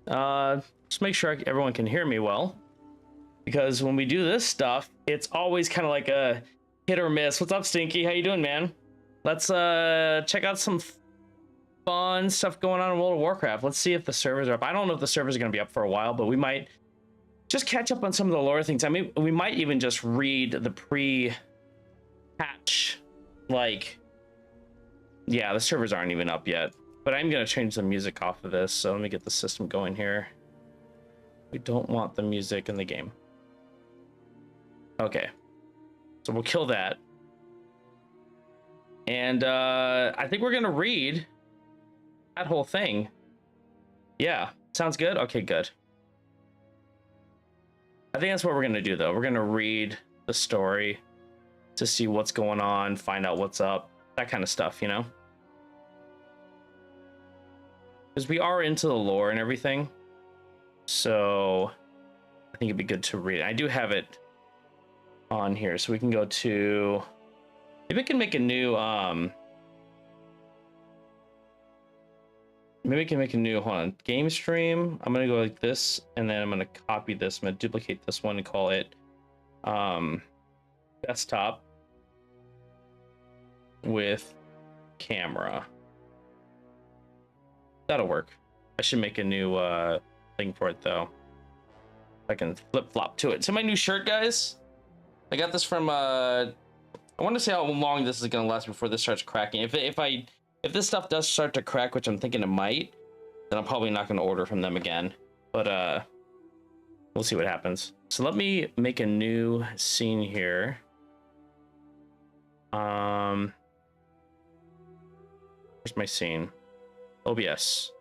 Just make sure everyone can hear me well, because when we do this stuff, it's always kind of like a hit or miss. What's up, Stinky? How you doing, man? Let's check out some fun stuff going on in World of Warcraft. Let's see if the servers are up. I don't know if the servers are going to be up for a while, but we might just catch up on some of the lore things. I mean, we might even just read the pre-patch, like, yeah, the servers aren't even up yet, but I'm going to change the music off of this. So let me get the system going here. We don't want the music in the game. Okay, so we'll kill that. And I think we're going to read that whole thing. Yeah, sounds good. Okay, good. I think that's what we're going to do, though. We're going to read the story to see what's going on, find out what's up, that kind of stuff, you know? Because we are into the lore and everything. So I think it'd be good to read. I do have it on here, so we can go to... Maybe we can make a new... Maybe we can make a new, hold on, game stream. I'm going to go like this, and then I'm going to copy this. I'm going to duplicate this one and call it desktop with camera. That'll work. I should make a new thing for it, though. I can flip-flop to it. So my new shirt, guys. I got this from... I want to see how long this is going to last before this starts cracking. If this stuff does start to crack, which I'm thinking it might, then I'm probably not going to order from them again. But we'll see what happens. So let me make a new scene here. Where's my scene? OBS.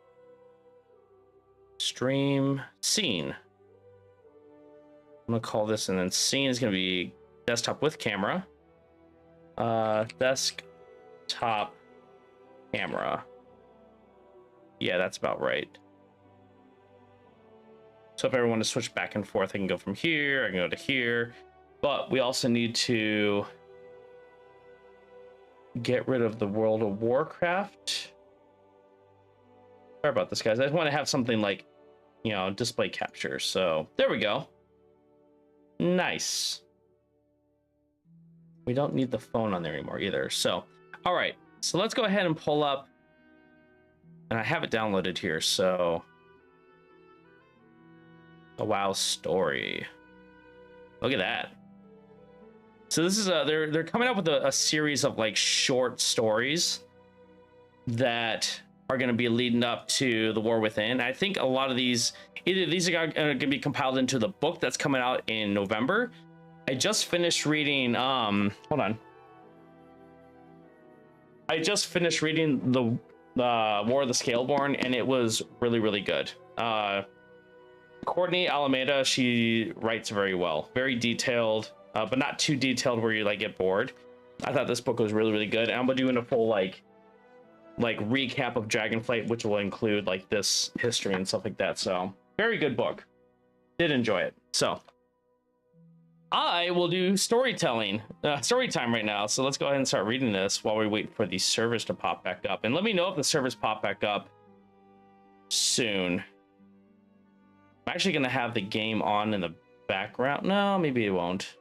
Stream scene. I'm going to call this, and then scene is going to be desktop with camera. Desktop camera. Yeah, that's about right. So if I ever want to switch back and forth, I can go from here, I can go to here. But we also need to get rid of the World of Warcraft. Sorry about this, guys. I just want to have something like, you know, display capture. So there we go. Nice. We don't need the phone on there anymore either. So, all right. So let's go ahead and pull up, and I have it downloaded here. So, a WoW story. Look at that. So this is they're coming up with a series of like short stories that are going to be leading up to the War Within. I think a lot of these, either these are going to be compiled into the book that's coming out in November. I just finished reading, hold on. I just finished reading the War of the Scaleborn, and it was really, really good. Courtney Alameda, she writes very well, very detailed, but not too detailed where you like get bored. I thought this book was really, really good. And I'm doing a full like recap of Dragonflight, which will include like this history and stuff like that. So very good book. Did enjoy it. So I will do story time right now. So let's go ahead and start reading this while we wait for the servers to pop back up. And let me know if the servers pop back up soon. I'm actually going to have the game on in the background. No, maybe it won't.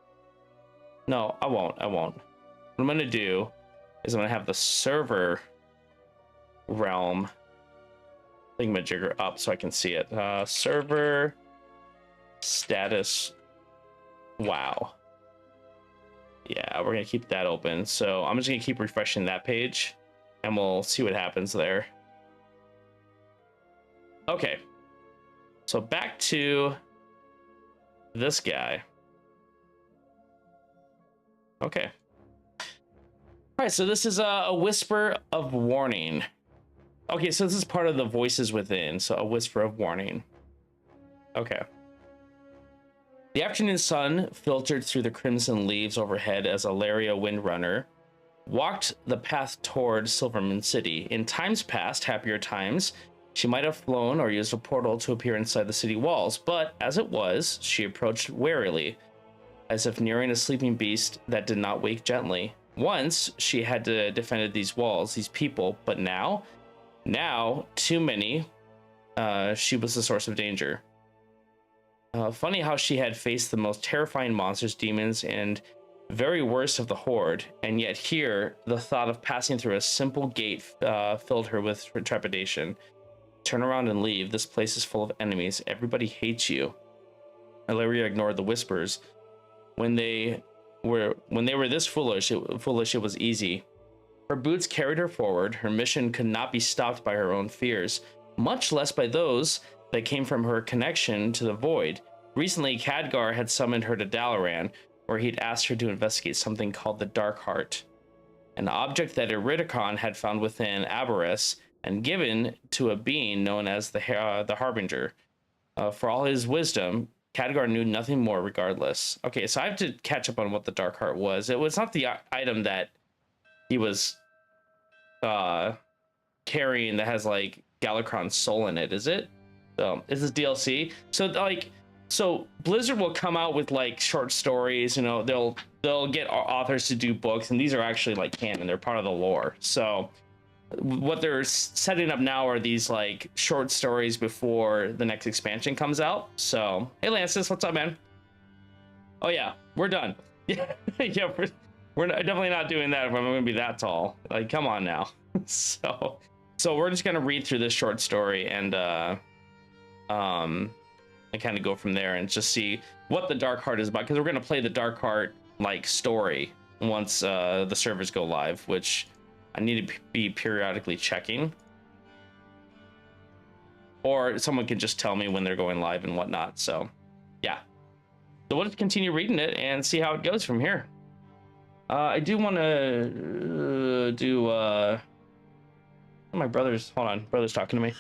No, I won't. What I'm going to do is I'm going to have the server realm thingamajigger up so I can see it. Server status. Wow. Yeah, we're going to keep that open. So I'm just going to keep refreshing that page, and we'll see what happens there. Okay. So back to this guy. Okay. All right, so this is a whisper of warning. Okay, so this is part of the voices within. So a whisper of warning. Okay. The afternoon sun filtered through the crimson leaves overhead as Alaria Windrunner walked the path toward Silverman City. In times past, happier times, she might have flown or used a portal to appear inside the city walls, but as it was, she approached warily, as if nearing a sleeping beast that did not wake gently. Once, she had defended these walls, these people, but now, too many she was the source of danger. Funny how she had faced the most terrifying monsters, demons, and very worst of the horde, and yet here, the thought of passing through a simple gate filled her with trepidation. Turn around and leave. This place is full of enemies. Everybody hates you. Ilaria ignored the whispers. When they were this foolish, it was easy. Her boots carried her forward. Her mission could not be stopped by her own fears, much less by those that came from her connection to the void. Recently, Khadgar had summoned her to Dalaran, where he'd asked her to investigate something called the Dark Heart, an object that Iridikon had found within Aberys and given to a being known as the Harbinger. For all his wisdom, Khadgar knew nothing more regardless. Okay, so I have to catch up on what the Dark Heart was. It was not the item that he was carrying that has like Galakrond's soul in it, is it? Is this DLC? So Blizzard will come out with like short stories, you know, they'll get authors to do books, and these are actually like canon, they're part of the lore. So what they're setting up now are these like short stories before the next expansion comes out. So hey Lancis, what's up, man? Oh yeah, we're done. Yeah, yeah, we're definitely not doing that if I'm gonna be that tall. Like, come on now. So we're just gonna read through this short story and kind of go from there and just see what the Dark Heart is about, because we're gonna play the Dark Heart like story once the servers go live, which I need to be periodically checking, or someone can just tell me when they're going live and whatnot. So yeah, so we'll just continue reading it and see how it goes from here. I do want to do my brother's, hold on, brother's talking to me.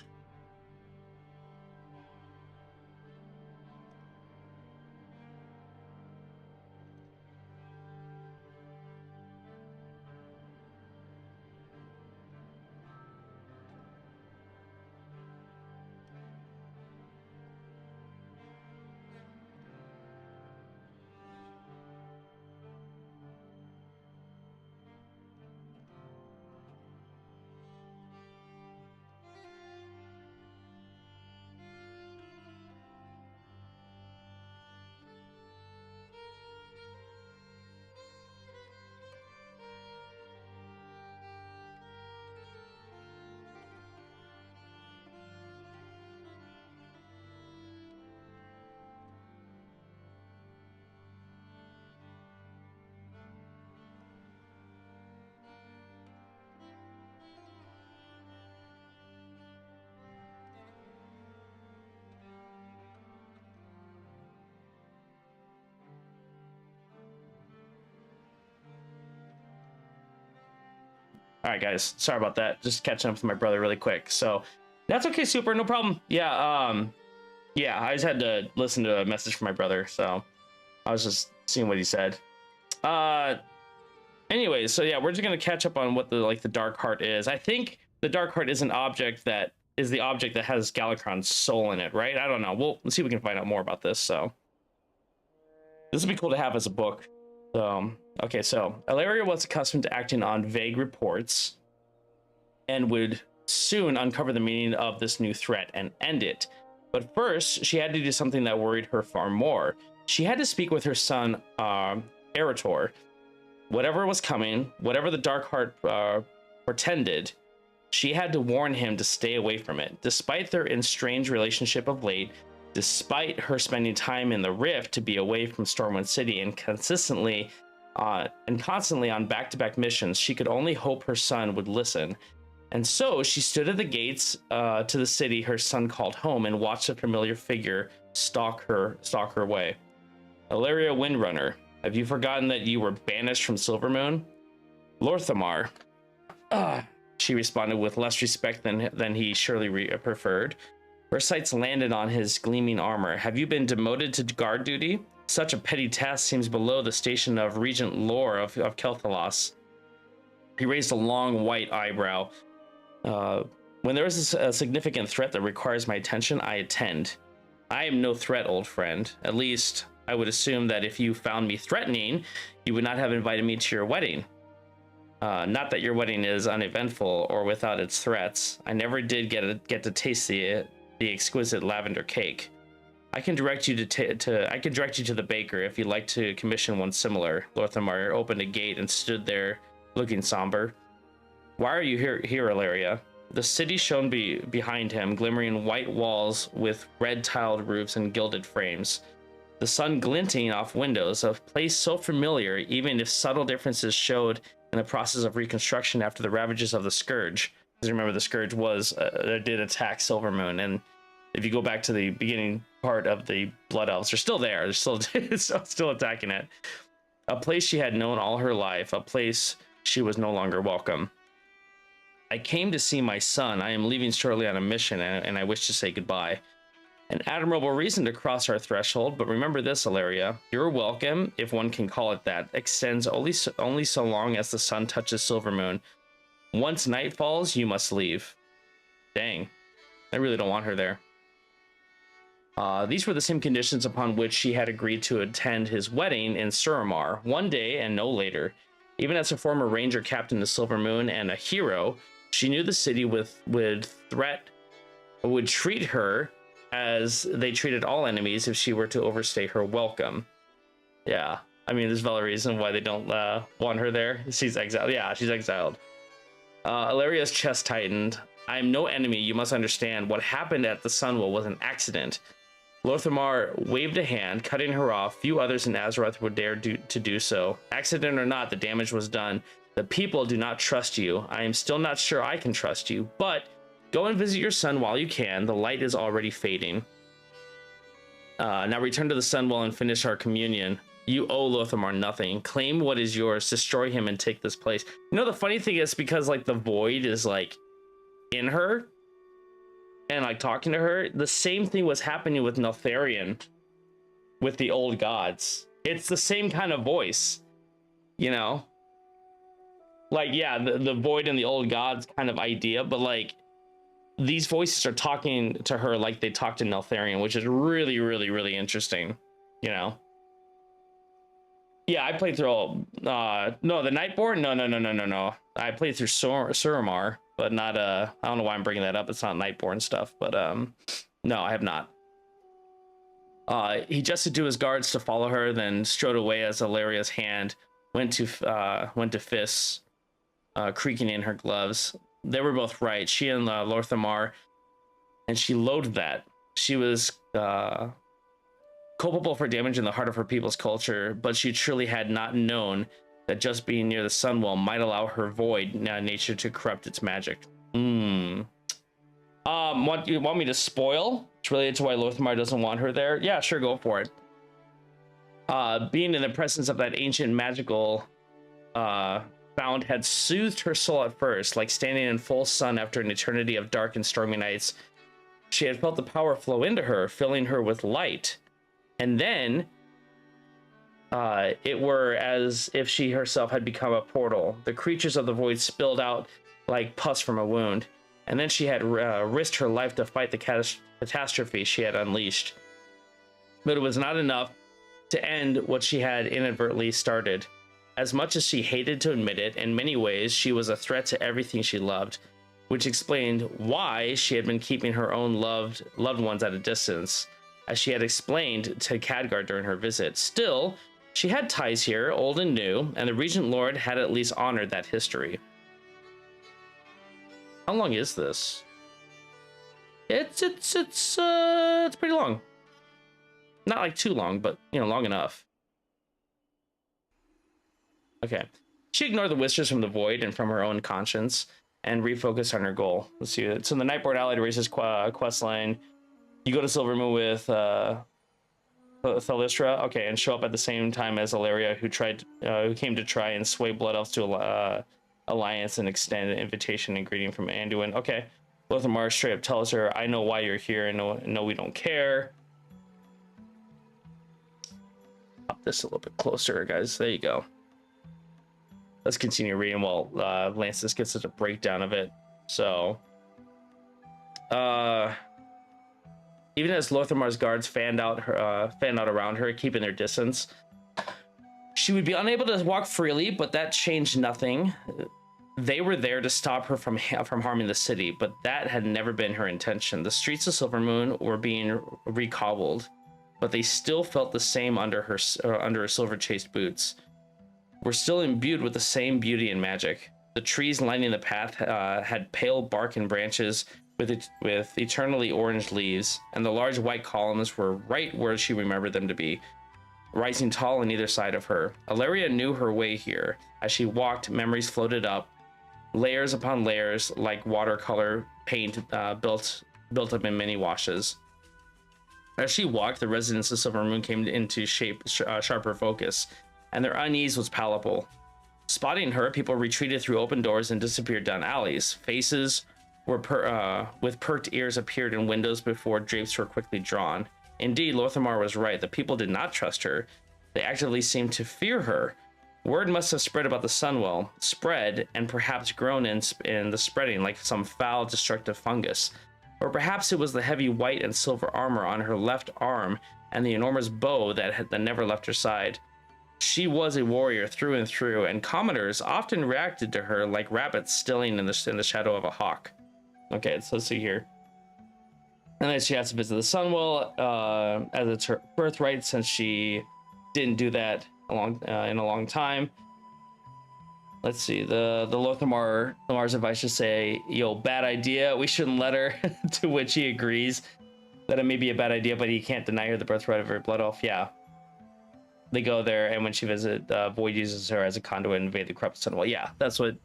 All right, guys, sorry about that. Just catching up with my brother really quick. So that's okay, super, no problem. Yeah, yeah, I just had to listen to a message from my brother, so I was just seeing what he said. Anyways, so yeah, we're just gonna catch up on what the Dark Heart is. I think the Dark Heart is an object that is the object that has Galakrond's soul in it, right? I don't know. Let's see if we can find out more about this. So this would be cool to have as a book. Okay, so Ilaria was accustomed to acting on vague reports and would soon uncover the meaning of this new threat and end it. But first, she had to do something that worried her far more. She had to speak with her son, Erator. Whatever was coming, whatever the Dark Heart portended, she had to warn him to stay away from it. Despite their estranged relationship of late, despite her spending time in the Rift to be away from Stormwind City and constantly on back-to-back missions, she could only hope her son would listen. And so she stood at the gates to the city her son called home and watched a familiar figure stalk her way. Ilaria Windrunner, have you forgotten that you were banished from Silvermoon? Lorthamar, she responded with less respect than he surely preferred. Her sights landed on his gleaming armor. Have you been demoted to guard duty? Such a petty task seems below the station of Regent Lore of Kel'Thalas. He raised a long white eyebrow. When there is a significant threat that requires my attention, I attend. I am no threat, old friend. At least, I would assume that if you found me threatening, you would not have invited me to your wedding. Not that your wedding is uneventful or without its threats. I never did get to taste the exquisite lavender cake. I can direct you to the baker if you'd like to commission one similar. Lorthamar opened a gate and stood there, looking somber. Why are you here, Ilaria? The city shone behind him, glimmering white walls with red-tiled roofs and gilded frames. The sun glinting off windows, a place so familiar, even if subtle differences showed in the process of reconstruction after the ravages of the Scourge. Because remember, the Scourge did attack Silvermoon, and if you go back to the beginning part of the Blood Elves, they're still there. They're still attacking it. A place she had known all her life, a place she was no longer welcome. I came to see my son. I am leaving shortly on a mission, and I wish to say goodbye. An admirable reason to cross our threshold, but remember this, Ilaria. Your welcome, if one can call it that, extends only so long as the sun touches Silvermoon. Once night falls, you must leave. Dang. I really don't want her there. These were the same conditions upon which she had agreed to attend his wedding in Suramar, one day and no later. Even as a former ranger captain of Silvermoon and a hero, she knew the city would treat her as they treated all enemies if she were to overstay her welcome. Yeah, I mean, there's valid reason why they don't want her there. She's exiled. Yeah, she's exiled. Ilaria's chest tightened. I am no enemy, you must understand. What happened at the Sunwell was an accident. Lorthamar waved a hand, cutting her off. Few others in Azeroth would dare to do so. Accident or not, the damage was done. The people do not trust you. I am still not sure I can trust you, but go and visit your son while you can. The light is already fading. Now return to the Sunwell and finish our communion. You owe Lorthamar nothing. Claim what is yours, destroy him, and take this place. You know, the funny thing is, because like the void is like in her and like talking to her, the same thing was happening with Neltharion with the old gods. It's the same kind of voice, you know, like, yeah, the void and the old gods kind of idea, but like these voices are talking to her like they talk to Neltharion, which is really, really, really interesting, you know. Yeah, I played through all no, the Nightborn. No. I played through Suramar, but not I don't know why I'm bringing that up. It's not Nightborn stuff, but no, I have not. He gestured to his guards to follow her, then strode away as Ilaria's hand went to fists, creaking in her gloves. They were both right. She and Lorthamar, and she loathed that. She was culpable for damaging the heart of her people's culture, but she truly had not known that just being near the Sunwell might allow her void nature to corrupt its magic. You want me to spoil? It's related to why Lorthamar doesn't want her there? Yeah, sure, go for it. Being in the presence of that ancient magical found had soothed her soul at first, like standing in full sun after an eternity of dark and stormy nights. She had felt the power flow into her, filling her with light. And then it were as if she herself had become a portal. The creatures of the void spilled out like pus from a wound. And then she had risked her life to fight the catastrophe she had unleashed. But it was not enough to end what she had inadvertently started. As much as she hated to admit it, in many ways she was a threat to everything she loved, which explained why she had been keeping her own loved ones at a distance, as she had explained to Khadgar during her visit. Still, she had ties here, old and new, and the Regent Lord had at least honored that history. How long is this? It's pretty long. Not like too long, but you know, long enough. Okay. She ignored the whispers from the void and from her own conscience and refocused on her goal. Let's see. So the Nightborn Allied races quest line. You go to Silvermoon with Thalistra, okay, and show up at the same time as Ilaria, who came to try and sway Blood Elves to alliance and extend an invitation and greeting from Anduin. Okay, Lorthamar straight up tells her, "I know why you're here. And no, we don't care." Pop this a little bit closer, guys. There you go. Let's continue reading while Lances gets us a breakdown of it. So, even as Lorthamar's guards fanned out around her, keeping their distance, she would be unable to walk freely, but that changed nothing. They were there to stop her from harming the city, but that had never been her intention. The streets of Silvermoon were being recobbled, but they still felt the same under her silver-chased boots. Were still imbued with the same beauty and magic. The trees lining the path had pale bark and branches with eternally orange leaves, and the large white columns were right where she remembered them to be, rising tall on either side of her. Ilaria knew her way here. As she walked, memories floated up, layers upon layers, like watercolor paint built up in many washes. As she walked, the residents of Silvermoon came into sharper focus, and their unease was palpable. Spotting her, people retreated through open doors and disappeared down alleys. Faces were with perked ears appeared in windows before drapes were quickly drawn. Indeed, Lorthamar was right. The people did not trust her. They actively seemed to fear her. Word must have spread about the Sunwell, spread and perhaps grown in the spreading like some foul, destructive fungus. Or perhaps it was the heavy white and silver armor on her left arm and the enormous bow that never left her side. She was a warrior through and through, and commoners often reacted to her like rabbits stilling in the shadow of a hawk. Okay, so let's see here. And then she has to visit the Sunwell as it's her birthright, since she didn't do that in a long time. Let's see, the Lorthamar's advice to say, yo, bad idea, we shouldn't let her. To which he agrees that it may be a bad idea, but he can't deny her the birthright of her blood elf. Yeah. They go there, and when she visits, Void uses her as a conduit and invade the corrupt Sunwell. Yeah, that's what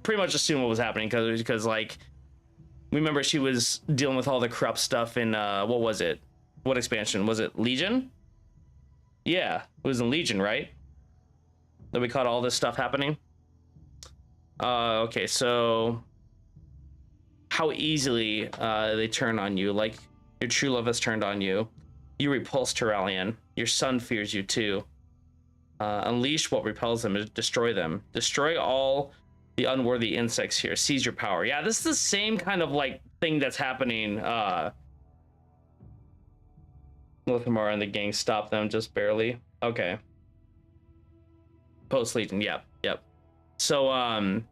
pretty much assumed what was happening, because like, remember she was dealing with all the corrupt stuff in what was it? What expansion was it? Legion? Yeah, it was in Legion, right? That we caught all this stuff happening. Okay, so how easily they turn on you, like your true love has turned on you. You repulse Turallion. Your son fears you too. Unleash what repels them, destroy them. Destroy all the unworthy insects here. Seize your power. Yeah, this is the same kind of like thing that's happening. Lothamar and the gang stop them just barely. Okay. Post Legion, yep. So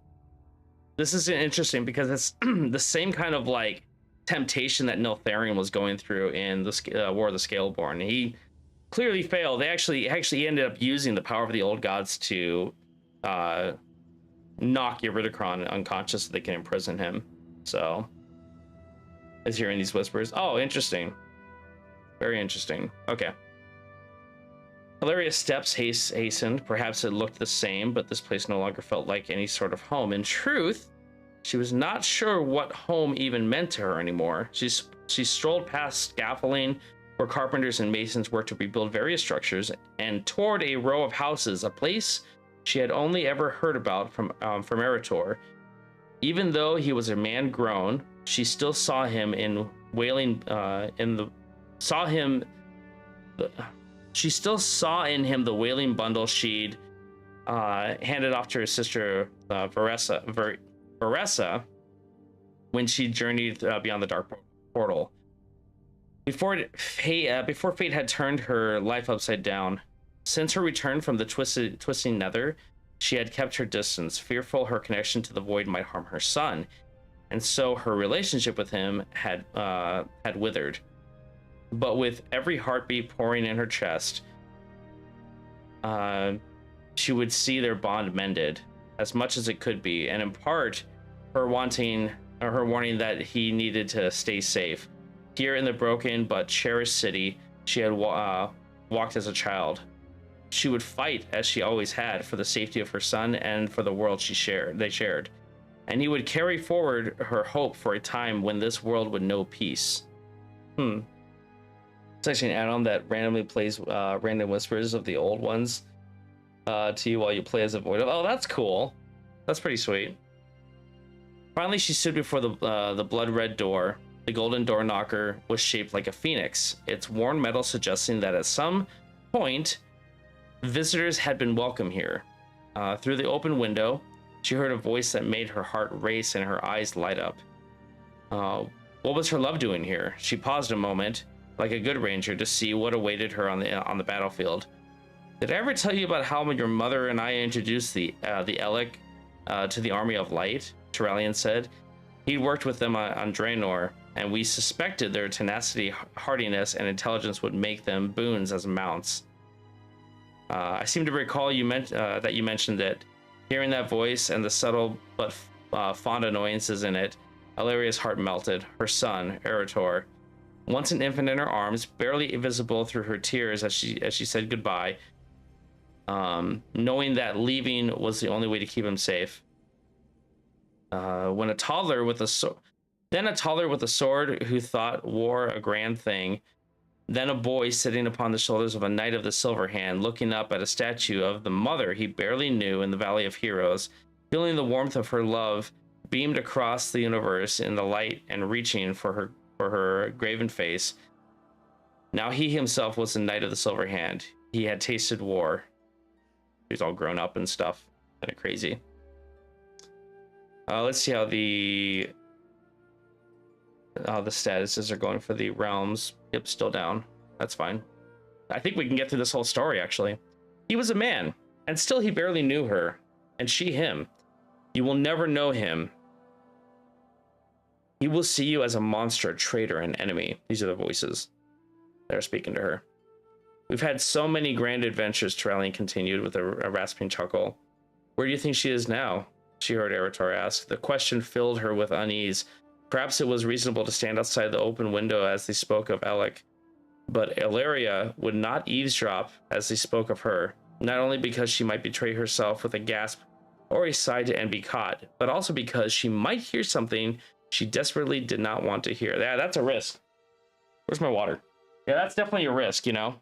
this is interesting because it's the same kind of like temptation that Niltharion was going through in the War of the Scaleborn. He clearly failed. They actually ended up using the power of the old gods to knock Eurydichron unconscious so they can imprison him. So as hearing these whispers. Oh, interesting. Very interesting. Okay. Hilarious steps hastened. Perhaps it looked the same, but this place no longer felt like any sort of home. In truth, she was not sure what home even meant to her anymore. She strolled past scaffolding where carpenters and masons worked to rebuild various structures, and toward a row of houses, a place she had only ever heard about from Eritor. Even though he was a man grown, she still saw him in wailing she still saw in him the wailing bundle she'd handed off to her sister Varessa when she journeyed beyond the dark portal. Before fate had turned her life upside down. Since her return from the twisting nether, she had kept her distance, fearful her connection to the void might harm her son, and so her relationship with him had withered. But with every heartbeat pouring in her chest, she would see their bond mended as much as it could be, and in part, her warning that he needed to stay safe. Here in the broken but cherished city, she had walked as a child. She would fight, as she always had, for the safety of her son and for the world they shared. And he would carry forward her hope for a time when this world would know peace. It's actually an add-on that randomly plays random whispers of the old ones to you while you play as a void. Oh, that's cool. That's pretty sweet. Finally, she stood before the blood-red door. The golden door knocker was shaped like a phoenix, its worn metal suggesting that at some point, visitors had been welcome here. Through the open window, she heard a voice that made her heart race and her eyes light up. What was her love doing here? She paused a moment, like a good ranger, to see what awaited her on the battlefield. Did I ever tell you about how your mother and I introduced the Elec to the Army of Light, Turallion said. He'd worked with them on Draenor, and we suspected their tenacity, hardiness, and intelligence would make them boons as mounts. I seem to recall that you mentioned that. Hearing that voice and the subtle but fond annoyances in it, Illyria's heart melted. Her son, Eretor, once an infant in her arms, barely visible through her tears as she said goodbye, knowing that leaving was the only way to keep him safe. When a toddler with a sword who thought war a grand thing, then a boy sitting upon the shoulders of a knight of the silver hand, looking up at a statue of the mother he barely knew in the Valley of Heroes, feeling the warmth of her love beamed across the universe in the light and reaching for her graven face. Now he himself was the knight of the silver hand. He had tasted war. He's all grown up and stuff. Kind of crazy. Let's see how the statuses are going for the realms. Yep, still down. That's fine. I think we can get through this whole story, actually. He was a man, and still he barely knew her, and she him. You will never know him. He will see you as a monster, a traitor, an enemy. These are the voices that are speaking to her. We've had so many grand adventures, Turallion continued with a rasping chuckle. Where do you think she is now? She heard Eretor ask. The question filled her with unease. Perhaps it was reasonable to stand outside the open window as they spoke of Alec, but Illyria would not eavesdrop as they spoke of her, not only because she might betray herself with a gasp or a sigh and be caught, but also because she might hear something she desperately did not want to hear. Yeah, that's a risk. Where's my water? Yeah, that's definitely a risk, you know?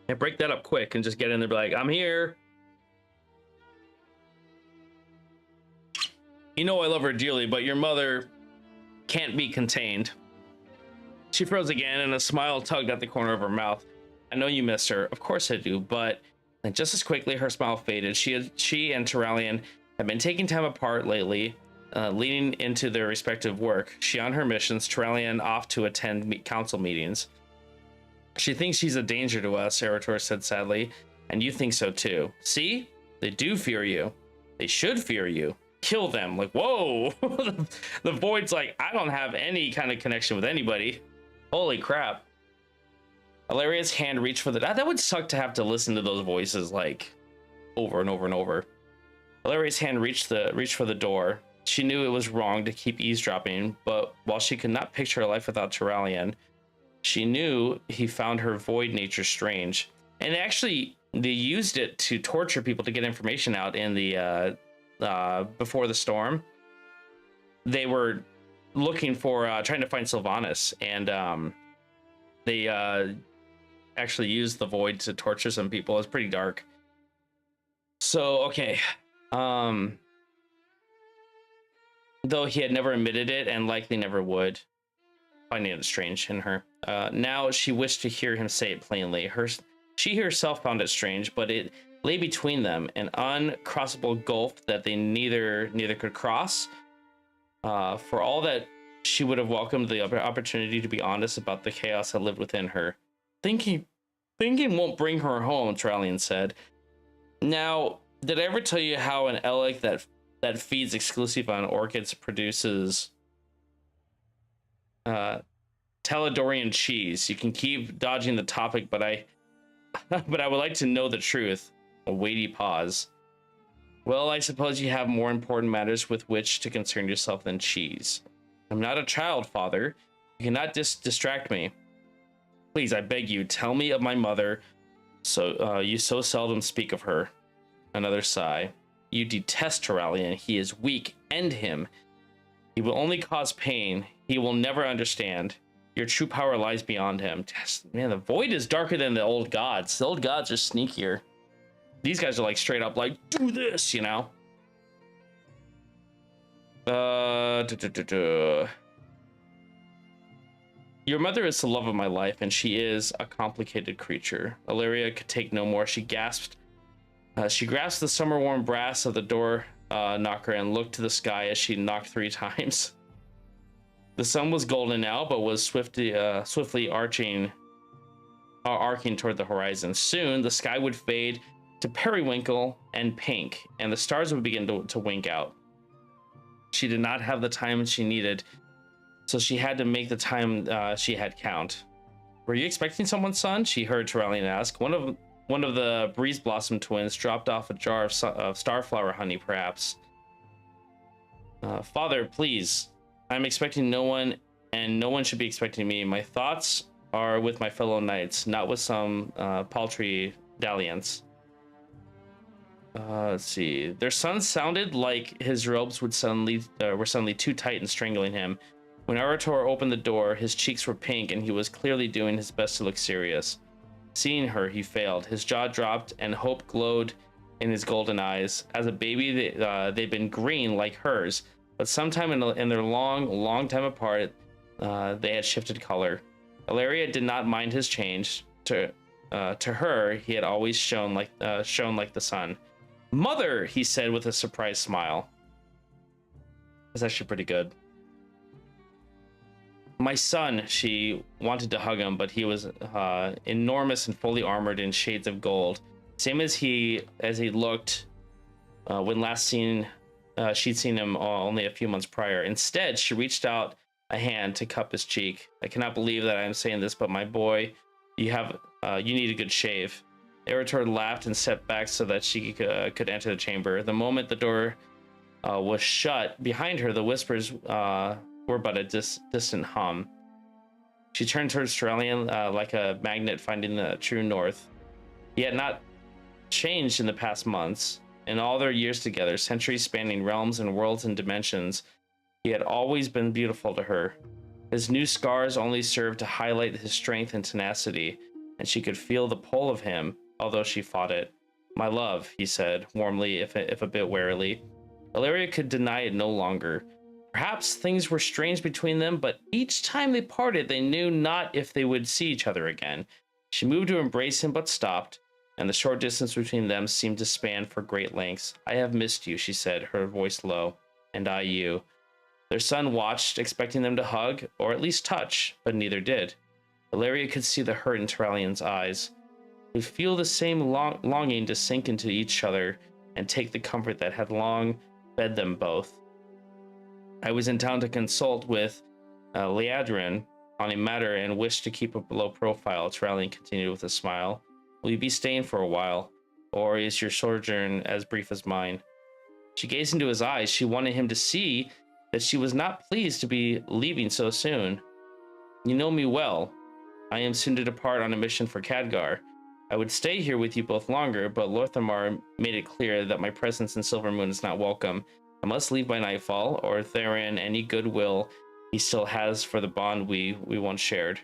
And break that up quick and just get in there and be like, I'm here. You know I love her dearly, but your mother can't be contained. She froze again, and a smile tugged at the corner of her mouth. I know you miss her. Of course I do, but... And just as quickly, her smile faded. She and Turallion have been taking time apart lately, leading into their respective work. She on her missions, Turallion off to attend council meetings. She thinks she's a danger to us, Eretor said sadly, and you think so too. See? They do fear you. They should fear you. Kill them. Like, whoa. The Void's like, I don't have any kind of connection with anybody. Holy crap. Illyria's hand reached for the... That would suck to have to listen to those voices, like, over and over and over. Illyria's hand reached for the door. She knew it was wrong to keep eavesdropping, but while she could not picture her life without Turallion, she knew he found her void nature strange. And actually, they used it to torture people to get information out in the... before the storm. They were looking for trying to find Sylvanas, and they actually used the void to torture some people. It's pretty dark. So okay, though he had never admitted it and likely never would, finding it strange in her, now she wished to hear him say it plainly. She herself found it strange, but it lay between them, an uncrossable gulf that they neither could cross. For all that, she would have welcomed the opportunity to be honest about the chaos that lived within her. Thinking won't bring her home, Turallion said. Now, did I ever tell you how an Elec that feeds exclusive on orchids produces Teledorian cheese? You can keep dodging the topic, but I would like to know the truth. A weighty pause. Well, I suppose you have more important matters with which to concern yourself than cheese. I'm not a child, father. You cannot distract me. Please, I beg you, tell me of my mother. So you so seldom speak of her. Another sigh. You detest Turallion. He is weak. End him. He will only cause pain. He will never understand. Your true power lies beyond him. Man, the void is darker than the old gods. The old gods are sneakier. These guys are like straight up like, do this, you know? Your mother is the love of my life, and she is a complicated creature. Illyria could take no more. She gasped. She grasped the summer-warm brass of the door knocker and looked to the sky as she knocked 3 times. The sun was golden now, but was swiftly arching arcing toward the horizon. Soon, the sky would fade to periwinkle and pink, and the stars would begin to wink out. She did not have the time she needed, so she had to make the time she had count. Were you expecting someone, son? She heard Turallion ask. One of the Breeze Blossom twins dropped off a jar of starflower honey, perhaps. Father, please. I'm expecting no one, and no one should be expecting me. My thoughts are with my fellow knights, not with some paltry dalliance. Let's see. Their son sounded like his robes were suddenly too tight and strangling him. When Arator opened the door, his cheeks were pink, and he was clearly doing his best to look serious. Seeing her, he failed. His jaw dropped, and hope glowed in his golden eyes. As a baby, they'd been green like hers, but sometime in their long time apart, they had shifted color. Ilaria did not mind his change. To her, he had always shone like the sun. Mother, he said with a surprised smile. That's actually pretty good. My son, she wanted to hug him, but he was enormous and fully armored in shades of gold, same as he looked when last she'd seen him only a few months prior. Instead, she reached out a hand to cup his cheek. I cannot believe that I am saying this, but my boy, you need a good shave. Arator laughed and stepped back so that she could enter the chamber. The moment the door was shut behind her, the whispers were but a distant hum. She turned towards Turallion like a magnet finding the true north. He had not changed in the past months. In all their years together, centuries spanning realms and worlds and dimensions, he had always been beautiful to her. His new scars only served to highlight his strength and tenacity, and she could feel the pull of him, although she fought it. My love, he said, warmly, if a bit warily. Ilaria could deny it no longer. Perhaps things were strange between them, but each time they parted, they knew not if they would see each other again. She moved to embrace him, but stopped, and the short distance between them seemed to span for great lengths. I have missed you, she said, her voice low, and I you. Their son watched, expecting them to hug, or at least touch, but neither did. Ilaria could see the hurt in Turallion's eyes. They feel the same longing to sink into each other and take the comfort that had long fed them both. I was in town to consult with Liadrin on a matter and wished to keep a low profile. Turallion continued with a smile. Will you be staying for a while, or is your sojourn as brief as mine? She gazed into his eyes. She wanted him to see that she was not pleased to be leaving so soon. You know me well. I am soon to depart on a mission for Khadgar. I would stay here with you both longer, but Lorthamar made it clear that my presence in Silvermoon is not welcome. I must leave by nightfall, or therein any goodwill he still has for the bond we once shared.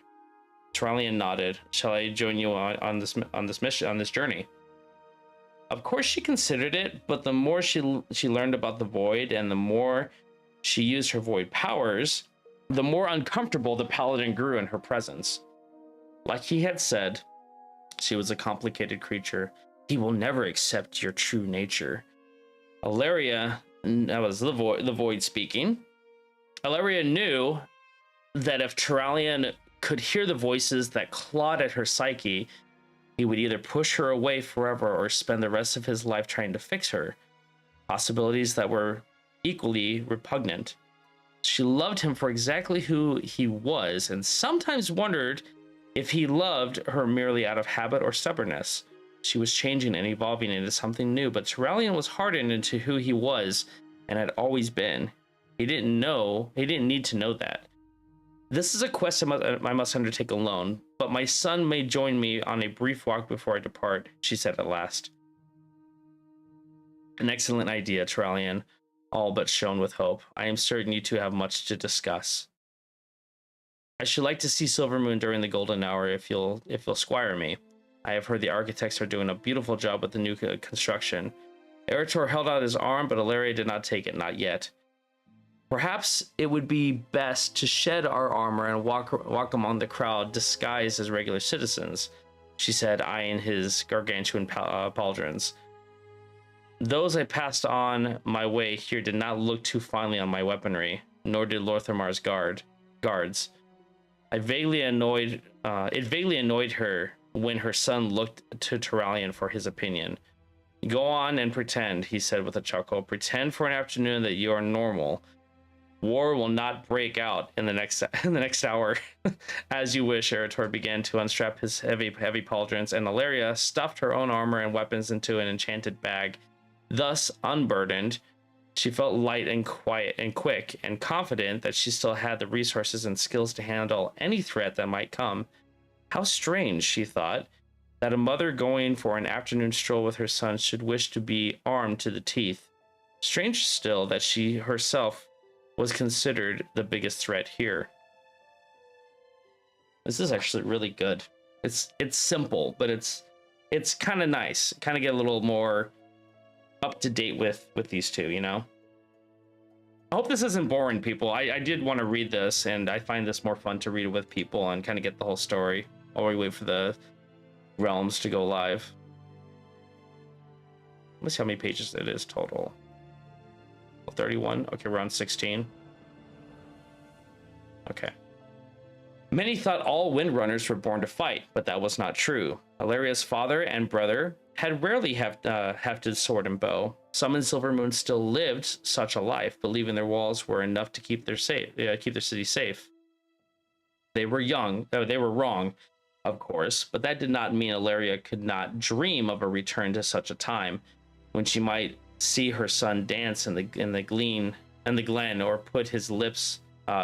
Turallion nodded. Shall I join you on this journey? Of course she considered it, but the more she learned about the Void and the more she used her Void powers, the more uncomfortable the Paladin grew in her presence. Like he had said, she was a complicated creature. He will never accept your true nature. Ilaria, that was the Void speaking. Ilaria knew that if Turallion could hear the voices that clawed at her psyche, he would either push her away forever or spend the rest of his life trying to fix her. Possibilities that were equally repugnant. She loved him for exactly who he was, and sometimes wondered if he loved her merely out of habit or stubbornness. She was changing and evolving into something new, but Turallion was hardened into who he was and had always been. He didn't need to know that. This is a quest I must undertake alone, but my son may join me on a brief walk before I depart, she said at last. An excellent idea, Turallion, all but shone with hope. I am certain you two have much to discuss. I should like to see Silvermoon during the golden hour if you'll squire me. I have heard the architects are doing a beautiful job with the new construction. Arator held out his arm, but Ilaria did not take it, not yet. Perhaps it would be best to shed our armor and walk among the crowd disguised as regular citizens, she said, eyeing his gargantuan pauldrons. Those I passed on my way here did not look too fondly on my weaponry, nor did Lorthamar's guards. It vaguely annoyed her when her son looked to Turalyon for his opinion. Go on and pretend, he said with a chuckle. Pretend for an afternoon that you are normal. War will not break out in the next hour. As you wish. Eretor began to unstrap his heavy pauldrons, and Ilaria stuffed her own armor and weapons into an enchanted bag. Thus unburdened, she felt light and quiet and quick and confident that she still had the resources and skills to handle any threat that might come. How strange, she thought, that a mother going for an afternoon stroll with her son should wish to be armed to the teeth. Strange still that she herself was considered the biggest threat here. This is actually really good. It's simple, but it's kind of nice. Kind of get a little more up to date with these two, you know. I hope this isn't boring, people. I did want to read this, and I find this more fun to read it with people and kind of get the whole story while we wait for the realms to go live. Let's see how many pages it is total. 31. Okay, we're on 16. Okay. Many thought all Windrunners were born to fight, but that was not true. Ilaria's father and brother had rarely hefted sword and bow. Some in Silvermoon still lived such a life, believing their walls were enough to keep their city safe. They were wrong, of course, but that did not mean Ilaria could not dream of a return to such a time when she might see her son dance in the glen, or put his lips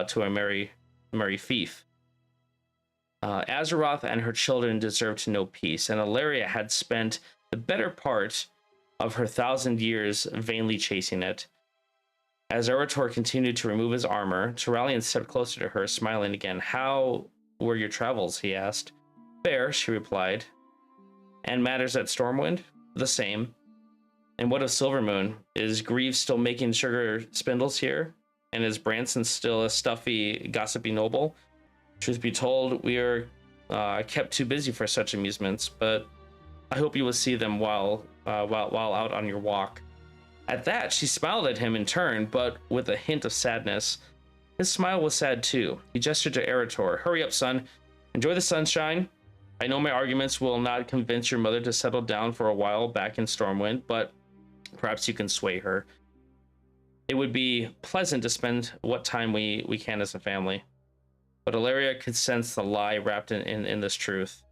to a merry fief. Azeroth and her children deserved to know peace, and Ilaria had spent the better part of her 1,000 years vainly chasing it. As Eretor continued to remove his armor, Turalyon stepped closer to her, smiling again. How were your travels? He asked. Fair, she replied. And matters at Stormwind? The same. And what of Silvermoon? Is Grieve still making sugar spindles here? And is Branson still a stuffy, gossipy noble? Truth be told, we are kept too busy for such amusements, but I hope you will see them while out on your walk. At that, she smiled at him in turn, but with a hint of sadness. His smile was sad too. He gestured to Eretor. Hurry up, son. Enjoy the sunshine. I know my arguments will not convince your mother to settle down for a while back in Stormwind, but perhaps you can sway her. It would be pleasant to spend what time we can as a family. But Ilaria could sense the lie wrapped in this truth.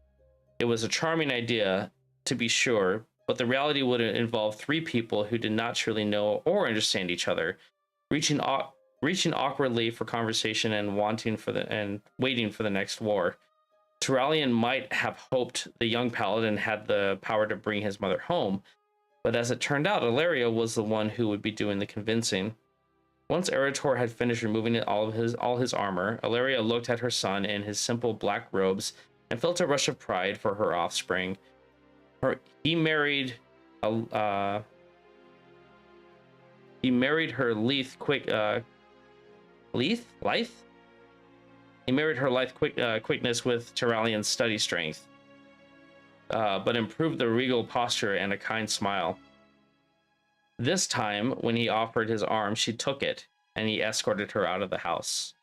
It was a charming idea, to be sure, but the reality would involve three people who did not truly know or understand each other, reaching awkwardly for conversation and waiting for the next war. Turalyon might have hoped the young paladin had the power to bring his mother home, but as it turned out, Ilaria was the one who would be doing the convincing. Once Eretor had finished removing all his armor, Ilaria looked at her son in his simple black robes and felt a rush of pride for her offspring. He married her lithe quickness with Turalyon's steady strength, but improved the regal posture and a kind smile. This time, when he offered his arm, she took it, and he escorted her out of the house.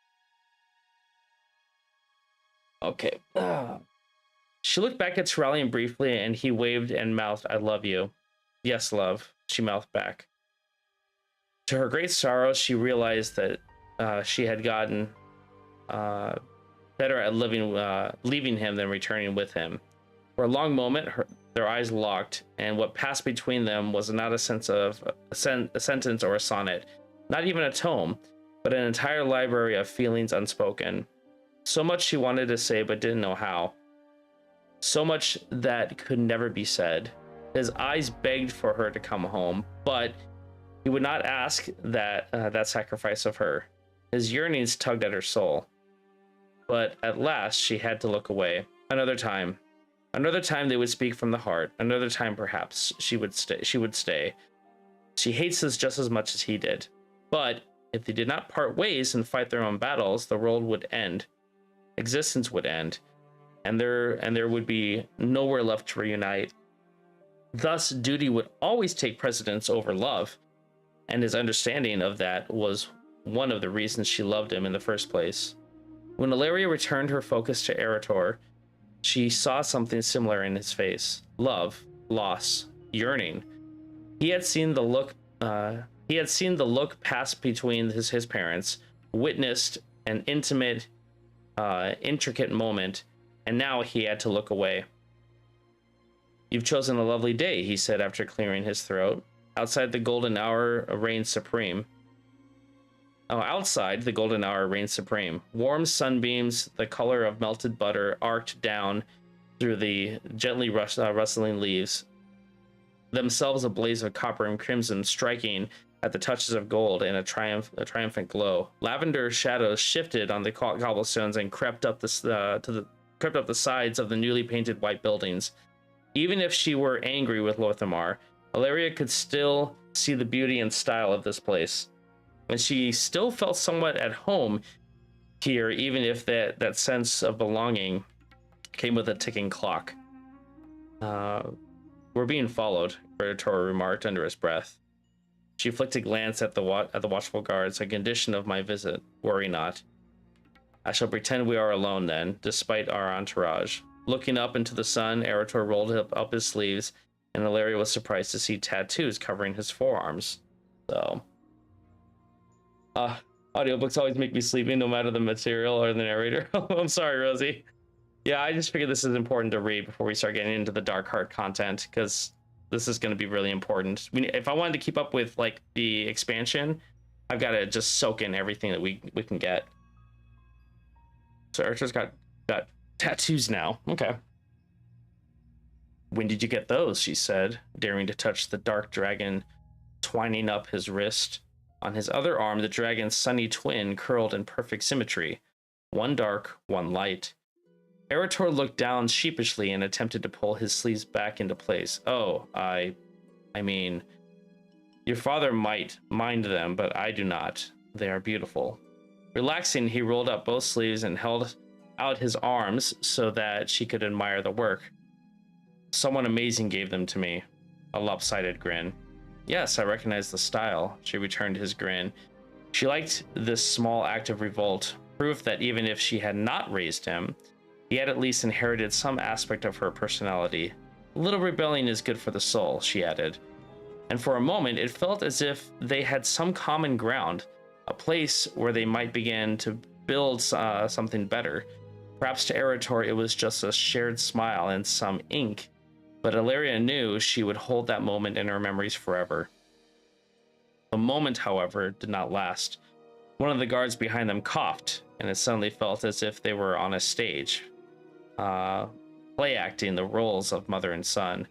Okay. She looked back at Turalyon briefly, and he waved and mouthed, I love you. Yes, love, she mouthed back. To her great sorrow, she realized that she had gotten better at leaving him than returning with him. For a long moment, their eyes locked, and what passed between them was not a sentence or a sonnet, not even a tome, but an entire library of feelings unspoken. So much she wanted to say but didn't know how. So much that could never be said. His eyes begged for her to come home, but he would not ask that sacrifice of her. His yearnings tugged at her soul. But at last she had to look away. Another time they would speak from the heart. Another time, perhaps, she would stay. She hates this just as much as he did. But if they did not part ways and fight their own battles, the world would end. Existence would end. And there would be nowhere left to reunite. Thus, duty would always take precedence over love. And his understanding of that was one of the reasons she loved him in the first place. When Ilaria returned her focus to Eretor, She saw something similar in his face: love, loss, yearning. He had seen the look. He had seen the look pass between his parents, witnessed an intimate, intricate moment, and now he had to look away. "You've chosen a lovely day," he said after clearing his throat. Outside, the golden hour reigned supreme. Warm sunbeams, the color of melted butter, arced down through the gently rustling leaves, themselves a blaze of copper and crimson, striking at the touches of gold in a triumphant glow. Lavender shadows shifted on the cobblestones and crept up the sides of the newly painted white buildings. Even if she were angry with Lothamar, Ilaria could still see the beauty and style of this place, and she still felt somewhat at home here, even if that sense of belonging came with a ticking clock. "We're being followed," Vertor remarked under his breath. She flicked a glance at the watchful guards. "A condition of my visit. Worry not. I shall pretend we are alone then, despite our entourage." Looking up into the sun, Eretor rolled up his sleeves, and Ilaria was surprised to see tattoos covering his forearms. So, audiobooks always make me sleepy, no matter the material or the narrator. I'm sorry, Rosie. Yeah, I just figured this is important to read before we start getting into the Dark Heart content, because this is going to be really important. If I wanted to keep up with like the expansion, I've got to just soak in everything that we can get. So Archer's got tattoos now. Okay. "When did you get those?" she said, daring to touch the dark dragon twining up his wrist. On his other arm, the dragon's sunny twin curled in perfect symmetry, one dark, one light. Eretor looked down sheepishly and attempted to pull his sleeves back into place. "Oh, I mean, your father might mind them, but I do not. They are beautiful." Relaxing, he rolled up both sleeves and held out his arms so that she could admire the work. "Someone amazing gave them to me." A lopsided grin. "Yes, I recognize the style." She returned his grin. She liked this small act of revolt, proof that even if she had not raised him, he had at least inherited some aspect of her personality. "A little rebellion is good for the soul," she added. And for a moment, it felt as if they had some common ground, a place where they might begin to build something better. Perhaps to Eretor it was just a shared smile and some ink, but Ilaria knew she would hold that moment in her memories forever. The moment, however, did not last. One of the guards behind them coughed, and it suddenly felt as if they were on a stage, play acting the roles of mother and son.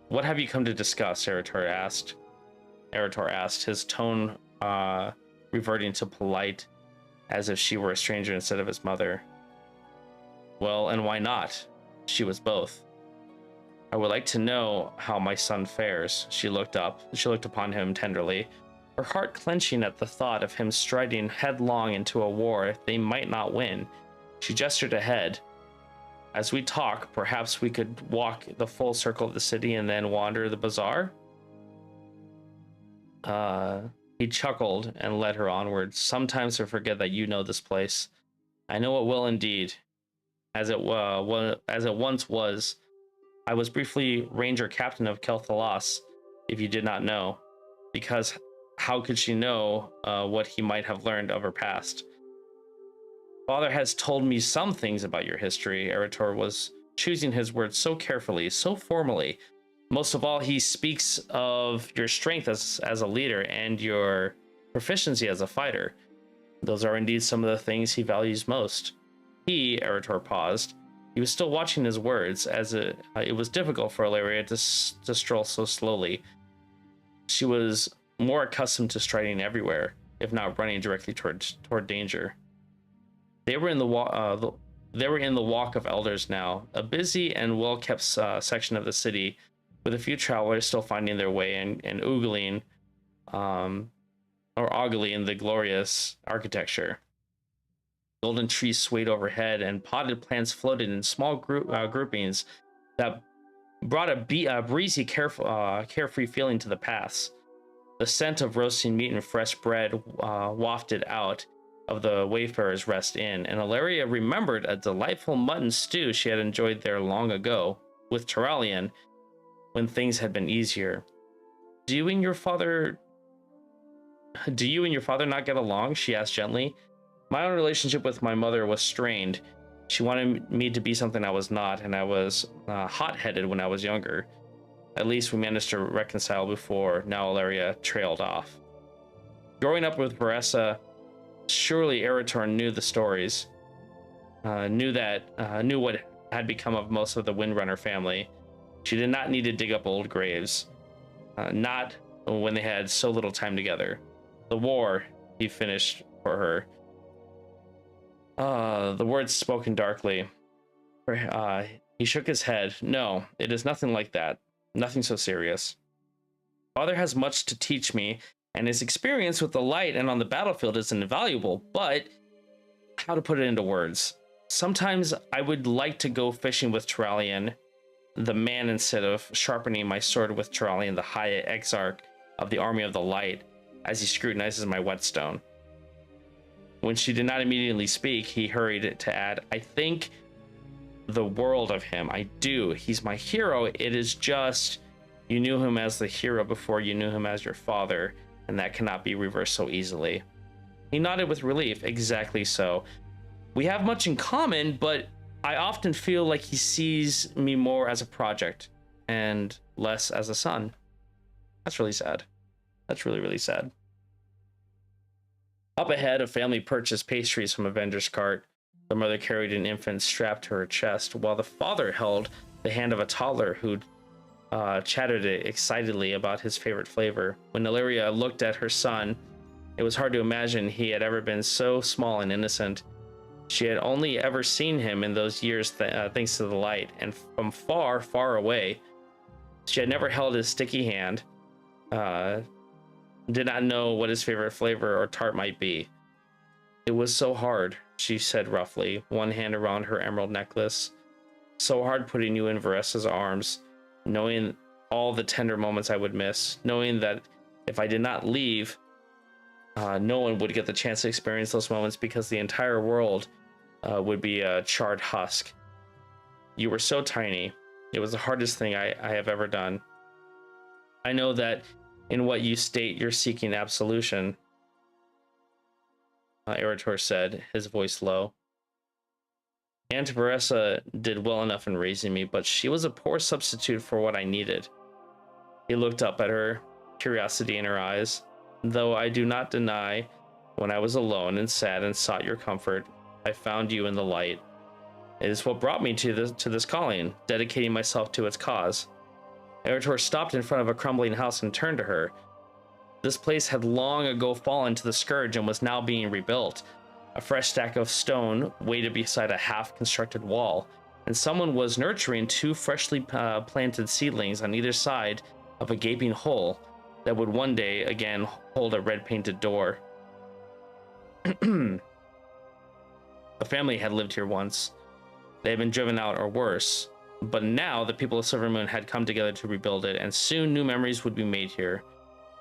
"What have you come to discuss?" Eretor asked, his tone reverting to polite, as if she were a stranger instead of his mother. "Well, and why not? She was both. I would like to know how my son fares." She looked upon him tenderly, her heart clenching at the thought of him striding headlong into a war they might not win. She gestured ahead. "As we talk, perhaps we could walk the full circle of the city and then wander the bazaar?" He chuckled and led her onward. "Sometimes I forget that you know this place. I know it well indeed, as it once was. I was briefly Ranger Captain of Kel'Thalas, if you did not know, because how could she know what he might have learned of her past?" "Father has told me some things about your history." Eretor was choosing his words so carefully, so formally. "Most of all, he speaks of your strength as a leader and your proficiency as a fighter. Those are indeed some of the things he values most." Eretor paused. He was still watching his words, as it was difficult for Ilaria to stroll so slowly. She was more accustomed to striding everywhere, if not running directly toward danger. They were in the Walk of Elders now, a busy and well-kept section of the city, with a few travelers still finding their way and ogling in the glorious architecture. Golden trees swayed overhead, and potted plants floated in small groupings that brought a breezy, carefree feeling to the paths. The scent of roasting meat and fresh bread wafted out, of the Wayfarer's Rest Inn, and Ilaria remembered a delightful mutton stew she had enjoyed there long ago with Turalyon when things had been easier. Do you and your father not get along? She asked gently. My own relationship with my mother was strained. She wanted me to be something I was not, and I was hot-headed when I was younger. At least we managed to reconcile before now Ilaria trailed off. Growing up with Veressa, surely Eretor knew the stories, knew what had become of most of the Windrunner family. She did not need to dig up old graves, not when they had so little time together. The war, he finished for her. The words spoken darkly. He shook his head. No, it is nothing like that. Nothing so serious. Father has much to teach me, and his experience with the light and on the battlefield is invaluable, but how to put it into words? Sometimes I would like to go fishing with Turalyon, the man, instead of sharpening my sword with Turalyon, the High Exarch of the Army of the Light, as he scrutinizes my whetstone. When she did not immediately speak, he hurried to add, I think the world of him. I do. He's my hero. It is just, you knew him as the hero before you knew him as your father, and that cannot be reversed so easily. He nodded with relief. Exactly so. We have much in common, but I often feel like he sees me more as a project and less as a son. That's really sad. That's really, really sad. Up ahead, a family purchased pastries from a vendor's cart. The mother carried an infant strapped to her chest, while the father held the hand of a toddler who chattered excitedly about his favorite flavor. When Ilaria looked at her son, it was hard to imagine he had ever been so small and innocent. She had only ever seen him in those years thanks to the light, and from far, far away. She had never held his sticky hand, did not know what his favorite flavor or tart might be. It was so hard, she said roughly, one hand around her emerald necklace. So hard putting you in Veressa's arms, knowing all the tender moments I would miss, knowing that if I did not leave, no one would get the chance to experience those moments because the entire world would be a charred husk. You were so tiny. It was the hardest thing I have ever done. I know that in what you state, you're seeking absolution, Eretor said, his voice low. Aunt Veressa did well enough in raising me, but she was a poor substitute for what I needed. He looked up at her, curiosity in her eyes. Though I do not deny, when I was alone and sad and sought your comfort, I found you in the light. It is what brought me to this calling, dedicating myself to its cause. Eretor stopped in front of a crumbling house and turned to her. This place had long ago fallen to the scourge and was now being rebuilt. A fresh stack of stone waited beside a half-constructed wall, and someone was nurturing two freshly planted seedlings on either side of a gaping hole that would one day again hold a red-painted door. The family had lived here once. They had been driven out or worse, but now the people of Silvermoon had come together to rebuild it, and soon new memories would be made here.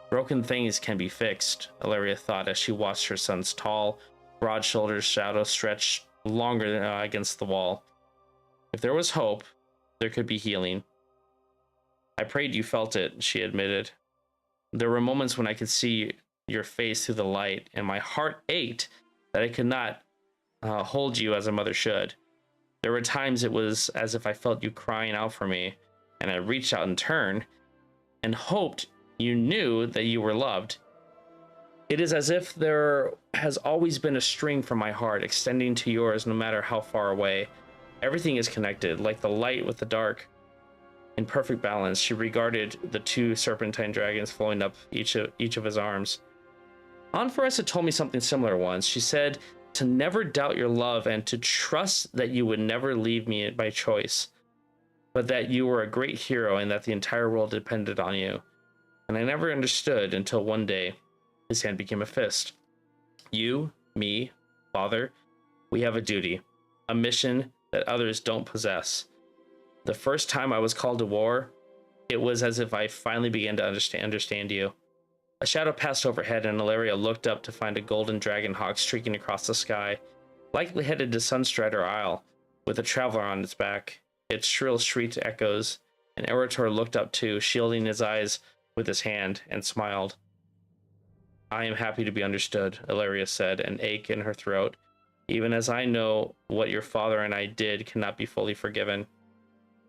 Broken things can be fixed, Ilaria thought as she watched her son's tall, broad shoulders shadow stretch longer against the wall. If there was hope, there could be healing. I prayed you felt it, she admitted. There were moments when I could see your face through the light, and my heart ached that I could not hold you as a mother should. There were times it was as if I felt you crying out for me, and I reached out in turn and hoped you knew that you were loved. It is as if there has always been a string from my heart extending to yours no matter how far away. Everything is connected, like the light with the dark. In perfect balance, she regarded the two serpentine dragons flowing up each of his arms. Aunt Veressa told me something similar once. She said to never doubt your love and to trust that you would never leave me by choice, but that you were a great hero and that the entire world depended on you. And I never understood until one day his hand became a fist. You, me, Father, we have a duty, a mission that others don't possess. The first time I was called to war, it was as if I finally began to understand you. A shadow passed overhead, and Ilaria looked up to find a golden dragon hawk streaking across the sky, likely headed to Sunstrider Isle, with a traveler on its back. Its shrill shrieked echoes, and Eretor looked up too, shielding his eyes with his hand, and smiled. I am happy to be understood, Ilaria said, an ache in her throat. Even as I know what your father and I did cannot be fully forgiven.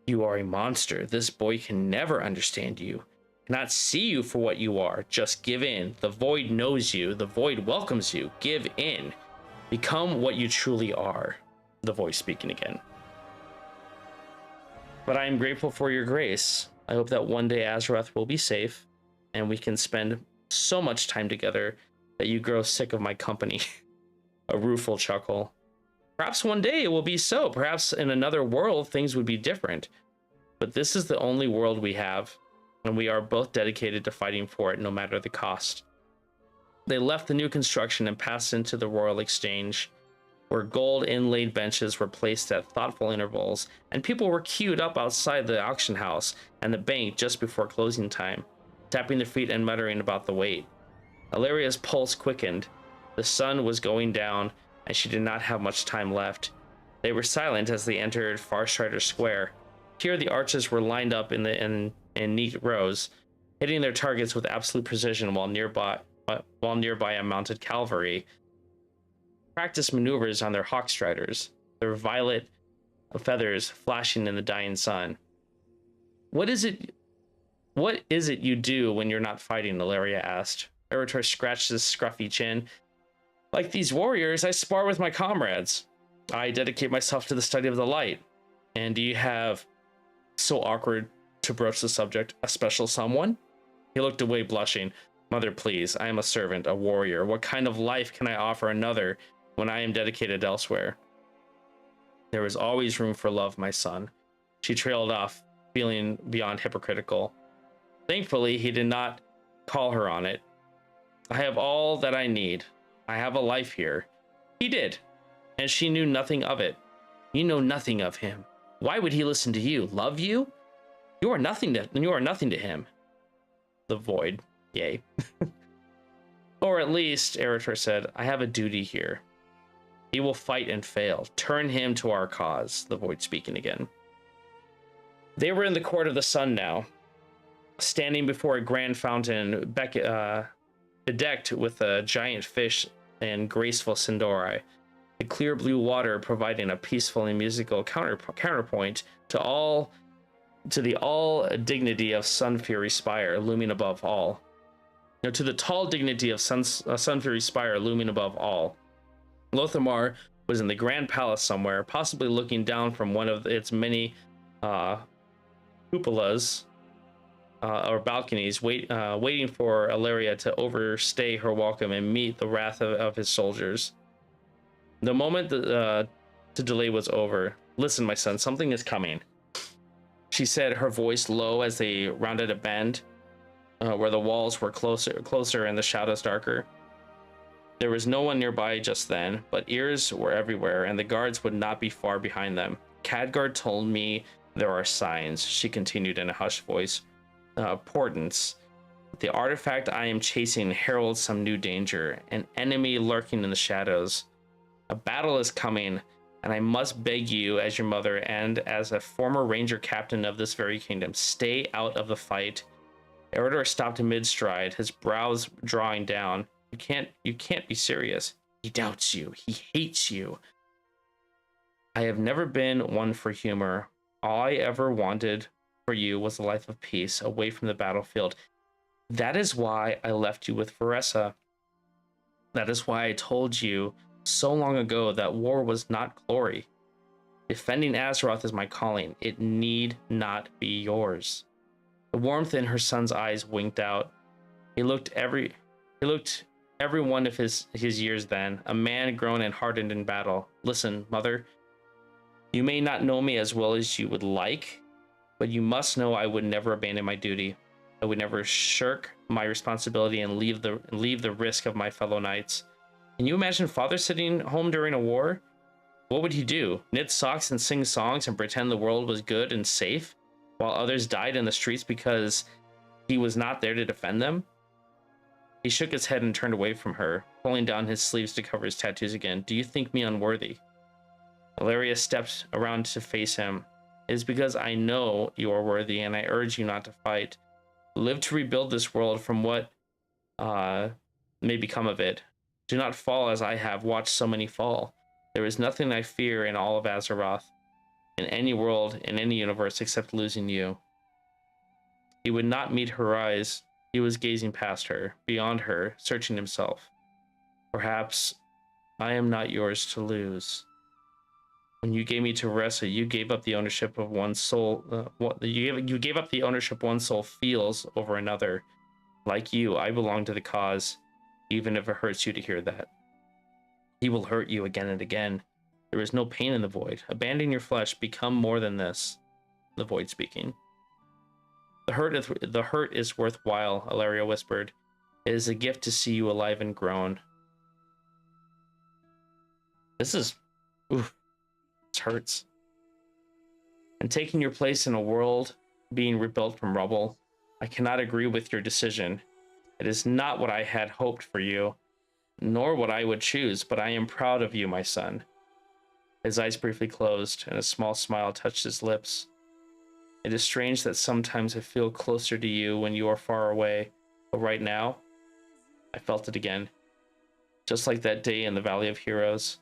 You are a monster. This boy can never understand you. Cannot see you for what you are. Just give in. The void knows you. The void welcomes you. Give in. Become what you truly are. The voice speaking again. But I am grateful for your grace. I hope that one day Azeroth will be safe, and we can spend so much time together that you grow sick of my company. A rueful chuckle. Perhaps one day it will be so. Perhaps in another world things would be different. But this is the only world we have, and we are both dedicated to fighting for it no matter the cost. They left the new construction and passed into the Royal Exchange, where gold inlaid benches were placed at thoughtful intervals, and people were queued up outside the auction house and the bank just before closing time, tapping their feet and muttering about the wait. Ilaria's pulse quickened. The sun was going down, and she did not have much time left. They were silent as they entered Farstrider Square. Here the archers were lined up in neat rows, hitting their targets with absolute precision while nearby a mounted cavalry practiced maneuvers on their hawkstriders, their violet feathers flashing in the dying sun. What is it you do when you're not fighting? Ilaria asked. Eretor scratched his scruffy chin. Like these warriors, I spar with my comrades. I dedicate myself to the study of the light. And do you have, so awkward to broach the subject, a special someone? He looked away, blushing. Mother, please, I am a servant, a warrior. What kind of life can I offer another when I am dedicated elsewhere? There is always room for love, my son. She trailed off, feeling beyond hypocritical. Thankfully, he did not call her on it. I have all that I need. I have a life here. He did, and she knew nothing of it. You know nothing of him. Why would he listen to you? Love you? You are nothing to him. The void, yay. Or at least, Eretor said, I have a duty here. He will fight and fail. Turn him to our cause, the void speaking again. They were in the court of the sun now, standing before a grand fountain bedecked with a giant fish and graceful Sindori, the clear blue water providing a peaceful and musical counterpoint to the all dignity of Sunfury Spire looming above all. Now, to the tall dignity of Sunfury Spire looming above all. Lothamar was in the Grand Palace somewhere, possibly looking down from one of its many cupolas or balconies, waiting for Ilaria to overstay her welcome and meet the wrath of his soldiers. The moment the delay was over, listen, my son, something is coming, she said, her voice low as they rounded a bend where the walls were closer and the shadows darker. There was no one nearby just then, but ears were everywhere, and the guards would not be far behind them. Khadgar told me there are signs, she continued in a hushed voice. Portents. The artifact I am chasing heralds some new danger, an enemy lurking in the shadows. A battle is coming, and I must beg you, as your mother and as a former ranger captain of this very kingdom, stay out of the fight. Eredor stopped mid-stride, his brows drawing down. You can't be serious. He doubts you. He hates you. I have never been one for humor. All I ever wanted for you was a life of peace, away from the battlefield. That is why I left you with Veressa. That is why I told you so long ago that war was not glory. Defending Azeroth is my calling. It need not be yours. The warmth in her son's eyes winked out. He looked every one of his years then, a man grown and hardened in battle. Listen, mother, you may not know me as well as you would like, but you must know I would never abandon my duty. I would never shirk my responsibility and leave the risk of my fellow knights. Can you imagine father sitting home during a war? What would he do? Knit socks and sing songs and pretend the world was good and safe, while others died in the streets because he was not there to defend them? He shook his head and turned away from her, pulling down his sleeves to cover his tattoos again. Do you think me unworthy? Valeria stepped around to face him. It is because I know you are worthy, and I urge you not to fight. Live to rebuild this world from what may become of it. Do not fall as I have watched so many fall. There is nothing I fear in all of Azeroth, in any world, in any universe, except losing you. He would not meet her eyes. He was gazing past her, beyond her, searching himself. Perhaps I am not yours to lose. When you gave me to wrestle, you gave up the ownership of one soul. You gave up the ownership one soul feels over another. Like you, I belong to the cause, even if it hurts you to hear that. He will hurt you again and again. There is no pain in the void. Abandon your flesh. Become more than this. The void speaking. The hurt is worthwhile, Ilaria whispered. It is a gift to see you alive and grown. This is... Oof. This hurts. And taking your place in a world being rebuilt from rubble, I cannot agree with your decision. It is not what I had hoped for you, nor what I would choose, but I am proud of you, my son. His eyes briefly closed, and a small smile touched his lips. It is strange that sometimes I feel closer to you when you are far away, but right now, I felt it again. Just like that day in the Valley of Heroes.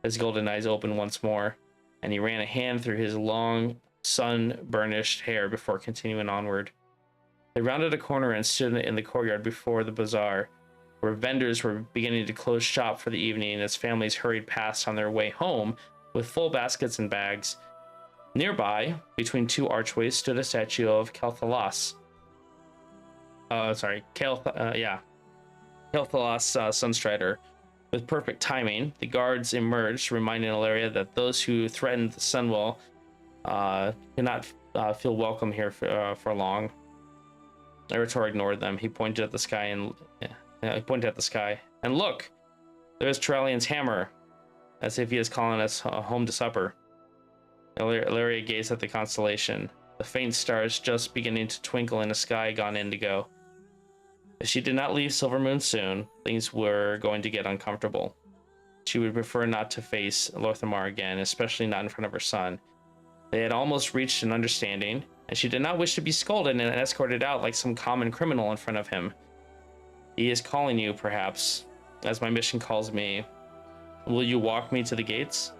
His golden eyes opened once more, and he ran a hand through his long, sun-burnished hair before continuing onward. They rounded a corner and stood in the courtyard before the bazaar, where vendors were beginning to close shop for the evening as families hurried past on their way home with full baskets and bags. Nearby, between two archways, stood a statue of Kel'Thalas. Kel'Thalas, Sunstrider. With perfect timing, the guards emerged, reminding Ilaria that those who threatened the Sunwell cannot feel welcome here for long. Eretor ignored them. He pointed at the sky and look, there's Turalian's hammer, as if he is calling us home to supper. Ilaria gazed at the constellation, the faint stars just beginning to twinkle in a sky gone indigo. If she did not leave Silvermoon soon, things were going to get uncomfortable. She would prefer not to face Lorthamar again, especially not in front of her son. They had almost reached an understanding, and she did not wish to be scolded and escorted out like some common criminal in front of him. He is calling you, perhaps, as my mission calls me. Will you walk me to the gates?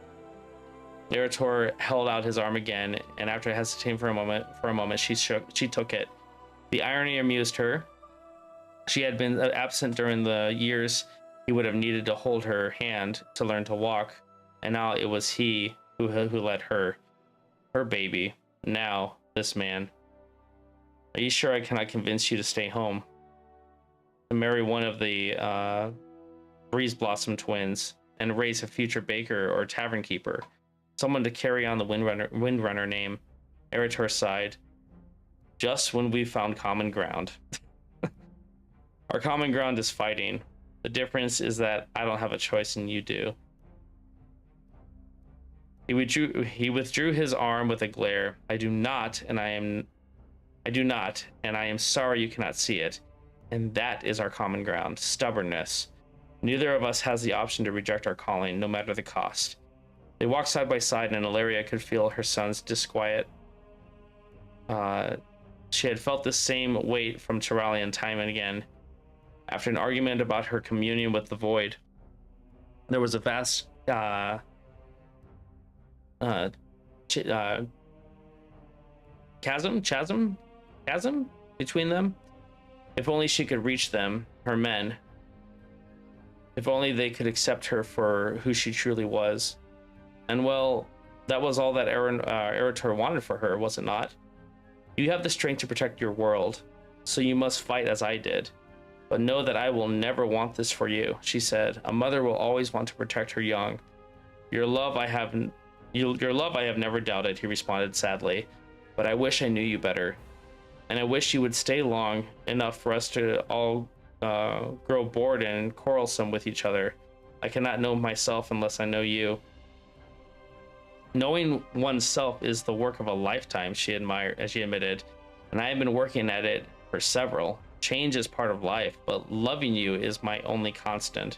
Eretor held out his arm again, and after hesitating for a moment, she took it. The irony amused her. She had been absent during the years he would have needed to hold her hand to learn to walk, and now it was he who led her baby. Now, this man. Are you sure I cannot convince you to stay home? To marry one of the Breeze Blossom twins and raise a future baker or tavern keeper. Someone to carry on the Windrunner name. Eretor sighed. Just when we found common ground. Our common ground is fighting. The difference is that I don't have a choice and you do. He withdrew his arm with a glare. I do not, and I am sorry you cannot see it. And that is our common ground, stubbornness. Neither of us has the option to reject our calling, no matter the cost. They walked side by side, and Ilaria could feel her son's disquiet. She had felt the same weight from Turalian time and again. After an argument about her communion with the void, there was a vast chasm between them. If only she could reach them, her men. If only they could accept her for who she truly was. And well, that was all that Eretor wanted for her, was it not? You have the strength to protect your world, so you must fight as I did. But know that I will never want this for you, she said. A mother will always want to protect her young. Your love I have never doubted, he responded sadly. But I wish I knew you better. And I wish you would stay long enough for us to all grow bored and quarrelsome with each other. I cannot know myself unless I know you. Knowing oneself is the work of a lifetime, she admitted, and I have been working at it for several. Change is part of life, but loving you is my only constant.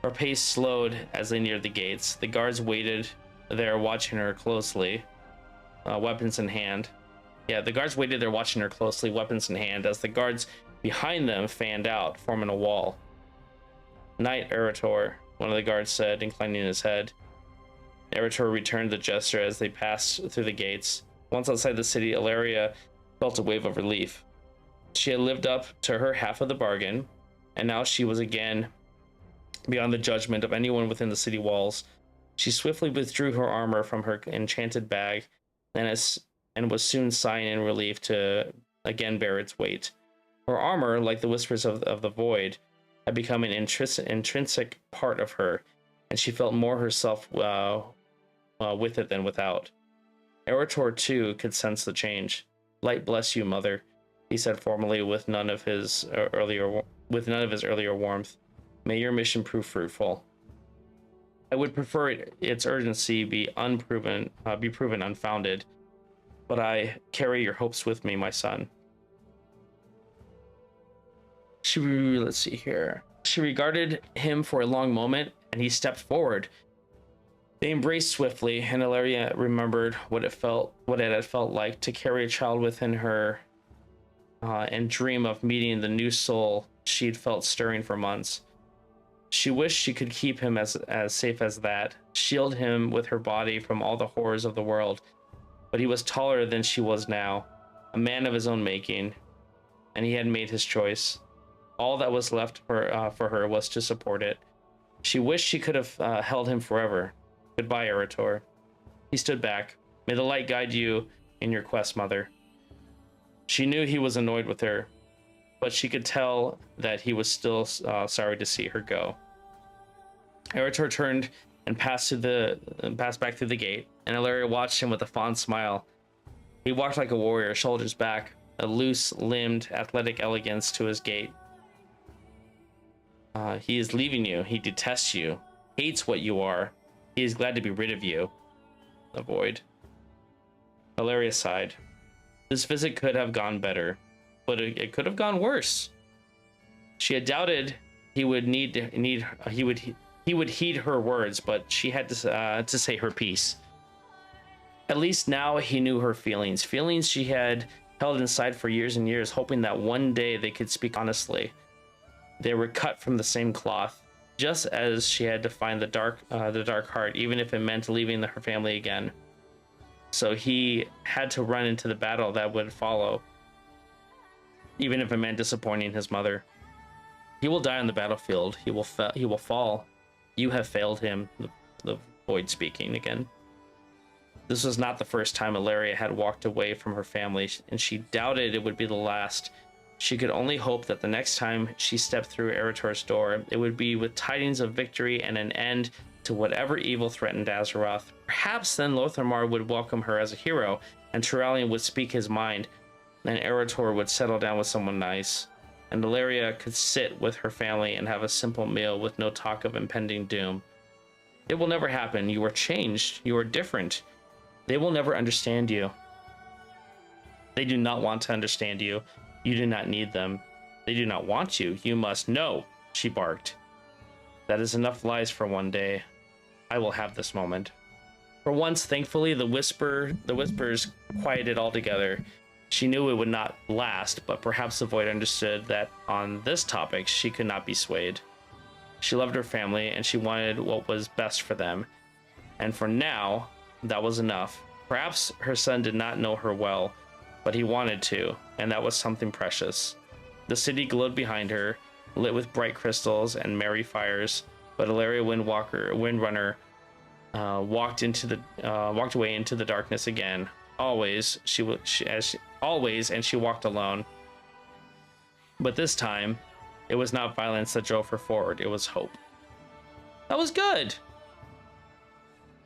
Her pace slowed as they neared the gates. The guards waited there watching her closely, weapons in hand. Yeah, the guards waited there watching her closely, weapons in hand, as the guards behind them fanned out, forming a wall. Knight Erator, one of the guards said, inclining his head. Erator returned the gesture as they passed through the gates. Once outside the city, Ilaria felt a wave of relief. She had lived up to her half of the bargain, and now she was again beyond the judgment of anyone within the city walls. She swiftly withdrew her armor from her enchanted bag, and was soon sighing in relief to again bear its weight. Her armor, like the whispers of the void, had become an intrinsic part of her, and she felt more herself with it than without. Erator, too, could sense the change. "Light bless you, mother," he said formally, with none of his earlier warmth. "May your mission prove fruitful. I would prefer its urgency be proven unfounded, but I carry your hopes with me, my son." Let's see here. She regarded him for a long moment, and he stepped forward. They embraced swiftly, and Ilaria remembered what it had felt like to carry a child within her, and dream of meeting the new soul she'd felt stirring for months. She wished she could keep him as safe as that, shield him with her body from all the horrors of the world. But he was taller than she was now, a man of his own making, and he had made his choice. All that was left for her was to support it. She wished she could have held him forever. "Goodbye, Erator." He stood back. "May the light guide you in your quest, mother." She knew he was annoyed with her, but she could tell that he was still sorry to see her go. Erator turned and passed back through the gate, and Ilaria watched him with a fond smile. He walked like a warrior, shoulders back, a loose-limbed, athletic elegance to his gait. He is leaving you. He detests you, hates what you are. He is glad to be rid of you. The void. Ilaria sighed. This visit could have gone better, but it could have gone worse. She had doubted he would heed her words, but she had to say her piece. At least now he knew her feelings she had held inside for years and years, hoping that one day they could speak honestly. They were cut from the same cloth, just as she had to find the dark heart, even if it meant leaving her family again. So he had to run into the battle that would follow, even if it meant disappointing his mother. He will die on the battlefield. He will fall. You have failed him. The void speaking again. This was not the first time Ilaria had walked away from her family, and she doubted it would be the last. She could only hope that the next time she stepped through Erator's door, it would be with tidings of victory and an end to whatever evil threatened Azeroth. Perhaps then Lotharmar would welcome her as a hero, and Turallion would speak his mind, and Erator would settle down with someone nice, and Ilaria could sit with her family and have a simple meal with no talk of impending doom. It will never happen. You are changed. You are different. They will never understand you. They do not want to understand you. You do not need them. They do not want you. You must know, she barked. That is enough lies for one day. I will have this moment. For once, thankfully, the whispers quieted altogether. She knew it would not last, but perhaps the void understood that on this topic she could not be swayed. She loved her family, and she wanted what was best for them. And for now, that was enough. Perhaps her son did not know her well, but he wanted to, and that was something precious. The city glowed behind her, lit with bright crystals and merry fires, but Ilaria Windrunner walked away into the darkness again. Always, and she walked alone. But this time, it was not violence that drove her forward, it was hope. That was good.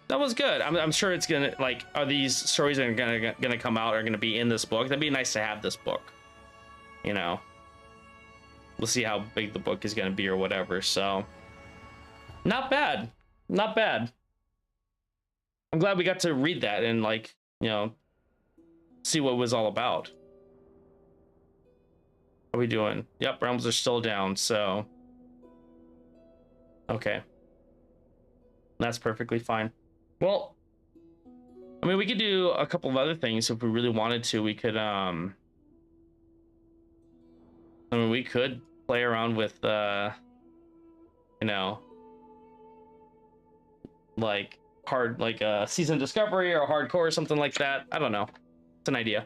That was good. I'm sure it's gonna, like, are these stories that are gonna come out are gonna be in this book? That'd be nice to have this book. You know, we'll see how big the book is gonna be or whatever. So, not bad, not bad. I'm glad we got to read that and, like, you know, see what it was all about. How are we doing? Yep, realms are still down, so okay. That's perfectly fine. Well, I mean, we could do a couple of other things if we really wanted to. We could I mean, we could play around with you know, like hard, like season discovery or hardcore or something like that. I don't know. It's an idea.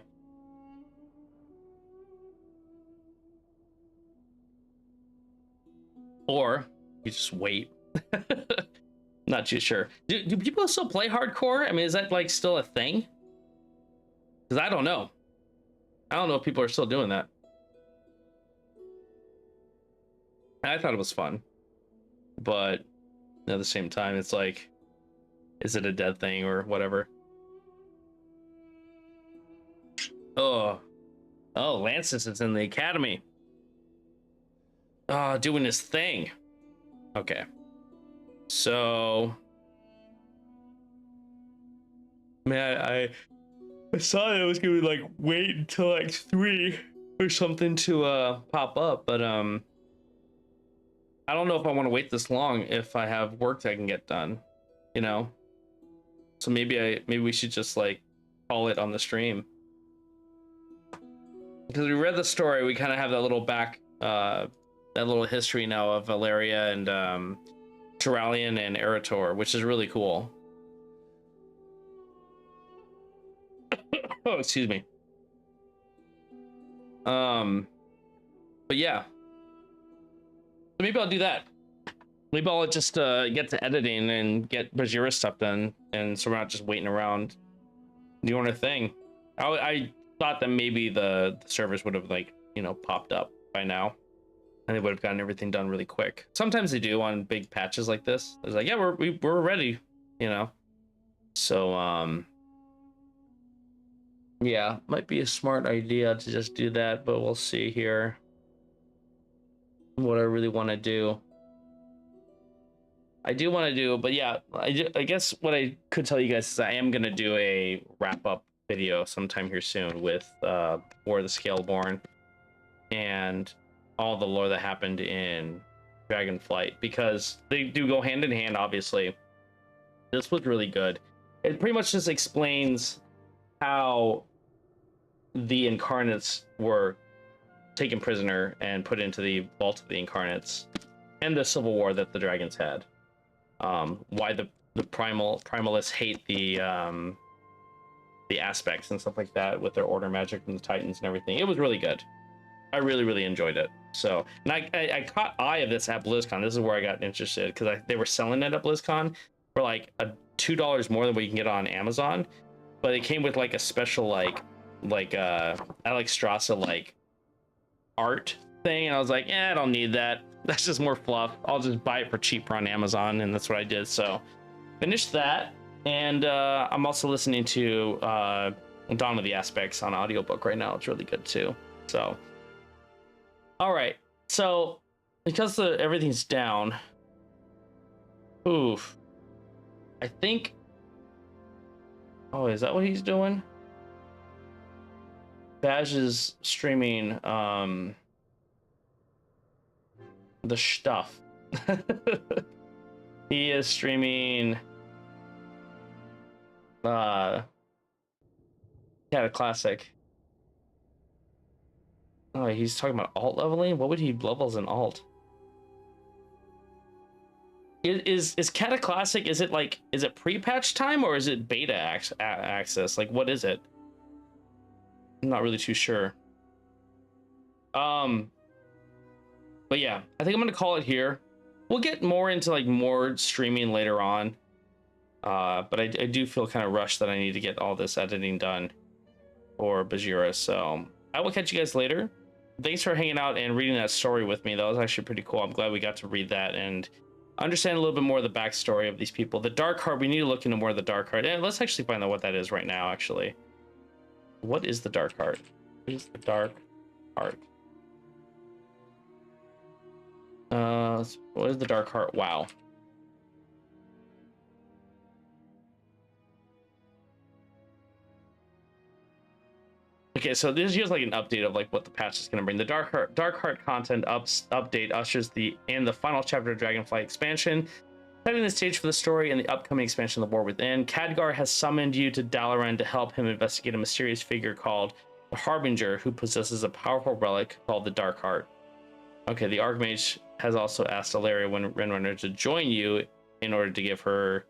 Or you just wait. Not too sure. Do people still play hardcore? I mean, is that like still a thing? Because I don't know. I don't know if people are still doing that. I thought it was fun, but at the same time, it's like, is it a dead thing or whatever? Oh, oh, Lancis is in the academy. Oh, doing his thing. Okay. So, man, I saw that it was gonna be like wait until like 3 or something to pop up, but I don't know if I want to wait this long if I have work that I can get done, you know. So maybe we should just like call it on the stream, because we read the story. We kind of have that little that little history now of Valeria and Turalian and Erator, which is really cool. Oh, excuse me. But yeah, so maybe I'll do that. Maybe I'll just get to editing and get Bajira stuff done, and so we're not just waiting around doing a thing. I thought that maybe the servers would have, like, you know, popped up by now, and they would have gotten everything done really quick. Sometimes they do on big patches like this. It's like, yeah, we're ready, you know. So yeah, might be a smart idea to just do that, but we'll see here what I really want to do. I do want to do, but yeah, I guess what I could tell you guys is I am going to do a wrap-up video sometime here soon with War of the Scaleborn and all the lore that happened in Dragonflight, because they do go hand in hand, obviously. This was really good. It pretty much just explains how the Incarnates were taken prisoner and put into the Vault of the Incarnates, and the civil war that the dragons had. Why the primalists hate the aspects and stuff like that with their order magic and the Titans and everything. It was really good. I really enjoyed it. So, and I caught eye of this at BlizzCon. This is where I got interested, because they were selling it at BlizzCon for like $2 more than what you can get on Amazon, but it came with like a special like Alex Strasza like art thing, and I was like, I don't need that. That's just more fluff. I'll just buy it for cheaper on Amazon, and that's what I did. So finished that, and I'm also listening to Dawn of the Aspects on audiobook right now. It's really good too. So all right, so because everything's down, oof, I think, oh, is that what he's doing? Baj is streaming the stuff. He is streaming Classic. Oh, he's talking about alt leveling. What would he level as an alt? Is Cataclassic, is it pre-patch time or is it beta access? Like, what is it? I'm not really too sure. But yeah, I think I'm gonna call it here. We'll get more into like more streaming later on. But I do feel kind of rushed that I need to get all this editing done for Bajira. So I will catch you guys later. Thanks for hanging out and reading that story with me. That was actually pretty cool. I'm glad we got to read that and understand a little bit more of the backstory of these people. The Dark Heart, we need to look into more of the Dark Heart. And let's actually find out what that is right now, actually. What is the Dark Heart? What is the Dark Heart? What is the Dark Heart? Wow. Okay, so this here's like an update of like what the patch is going to bring. The Dark Heart content update ushers the final chapter of Dragonflight expansion, setting the stage for the story and the upcoming expansion of the War Within. Khadgar has summoned you to Dalaran to help him investigate a mysterious figure called the Harbinger, who possesses a powerful relic called the Dark Heart. Okay, the Archmage has also asked Alaria Windrunner to join you in order to give her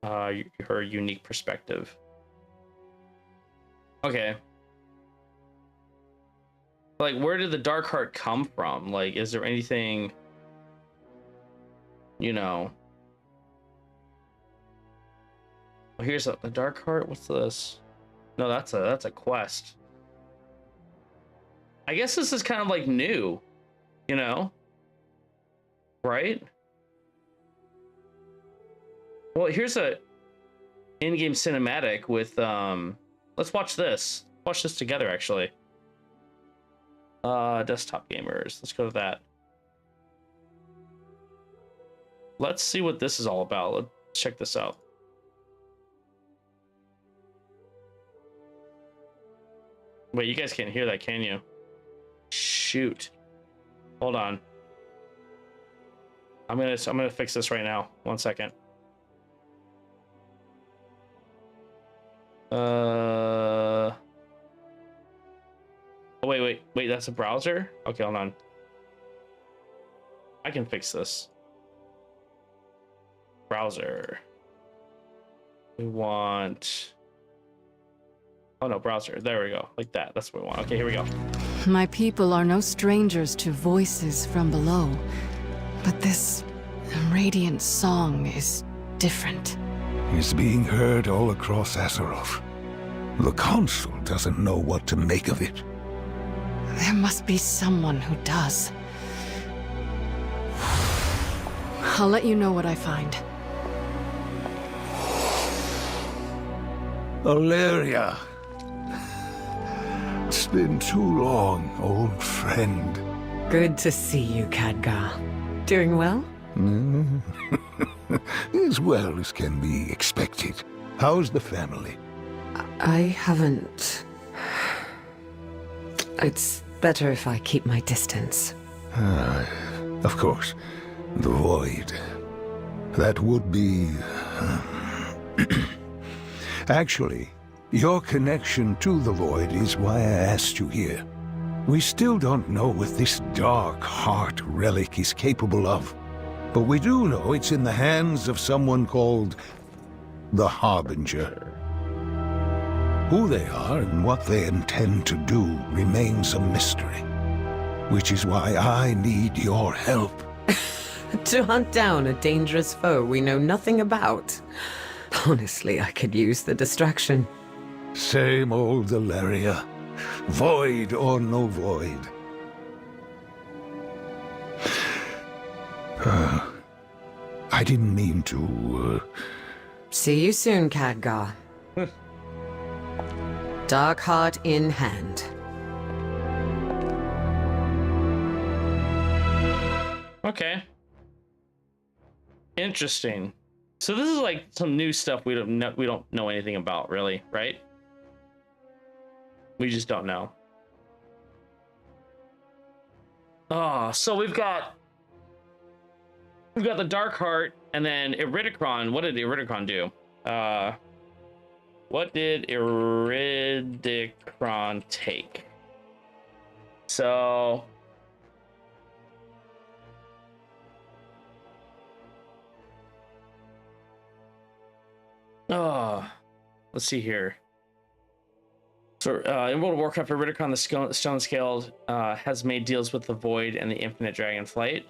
her unique perspective. Okay. Like, where did the Dark Heart come from? Like, is there anything, you know? Oh, here's the Dark Heart. What's this? No, that's a quest. I guess this is kind of like new, you know? Right? Well, here's a in-game cinematic with let's watch this. Watch this together, actually. Desktop gamers. Let's go to that. Let's see what this is all about. Let's check this out. Wait, you guys can't hear that, can you? Shoot. Hold on. I'm gonna fix this right now. 1 second. Oh, wait, that's a browser? Okay, hold on. I can fix this. Browser. We want... Oh no, browser. There we go. Like that. That's what we want. Okay, here we go. My people are no strangers to voices from below, but this radiant song is different. It's being heard all across Azeroth. The Council doesn't know what to make of it. There must be someone who does. I'll let you know what I find. Alaria. It's been too long, old friend. Good to see you, Khadgar. Doing well? As well as can be expected. How's the family? I haven't... It's better if I keep my distance. Of course. The Void. That would be... Actually, your connection to the Void is why I asked you here. We still don't know what this Dark Heart relic is capable of. But we do know it's in the hands of someone called the Harbinger. Who they are and what they intend to do remains a mystery. Which is why I need your help. To hunt down a dangerous foe we know nothing about. Honestly, I could use the distraction. Same old Alaria. Void or no void. I didn't mean to, See you soon, Khadgar. Dark Heart in hand. Okay. Interesting. So this is like some new stuff we don't know anything about, really, right? We just don't know. Oh, so we've got the Dark Heart, and then Iridikron. What did Iridikron do? What did Iridikron take? So let's see here. So in World of Warcraft, Iridikron, the Stone Scaled, has made deals with the Void and the Infinite Dragonflight,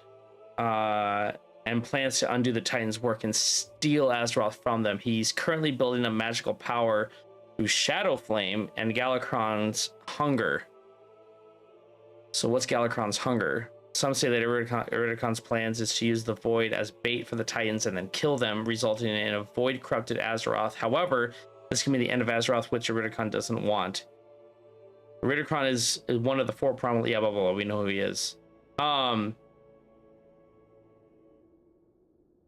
and plans to undo the Titan's work and steal Azeroth from them. He's currently building a magical power through Shadow Flame and Galakrond's Hunger. So what's Galakrond's Hunger? Some say that Iridikron's plans is to use the Void as bait for the Titans and then kill them, resulting in a Void-corrupted Azeroth. However, this can be the end of Azeroth, which Iridikron doesn't want. Iridikron is one of the four prominent... Yeah, blah, blah, blah. We know who he is.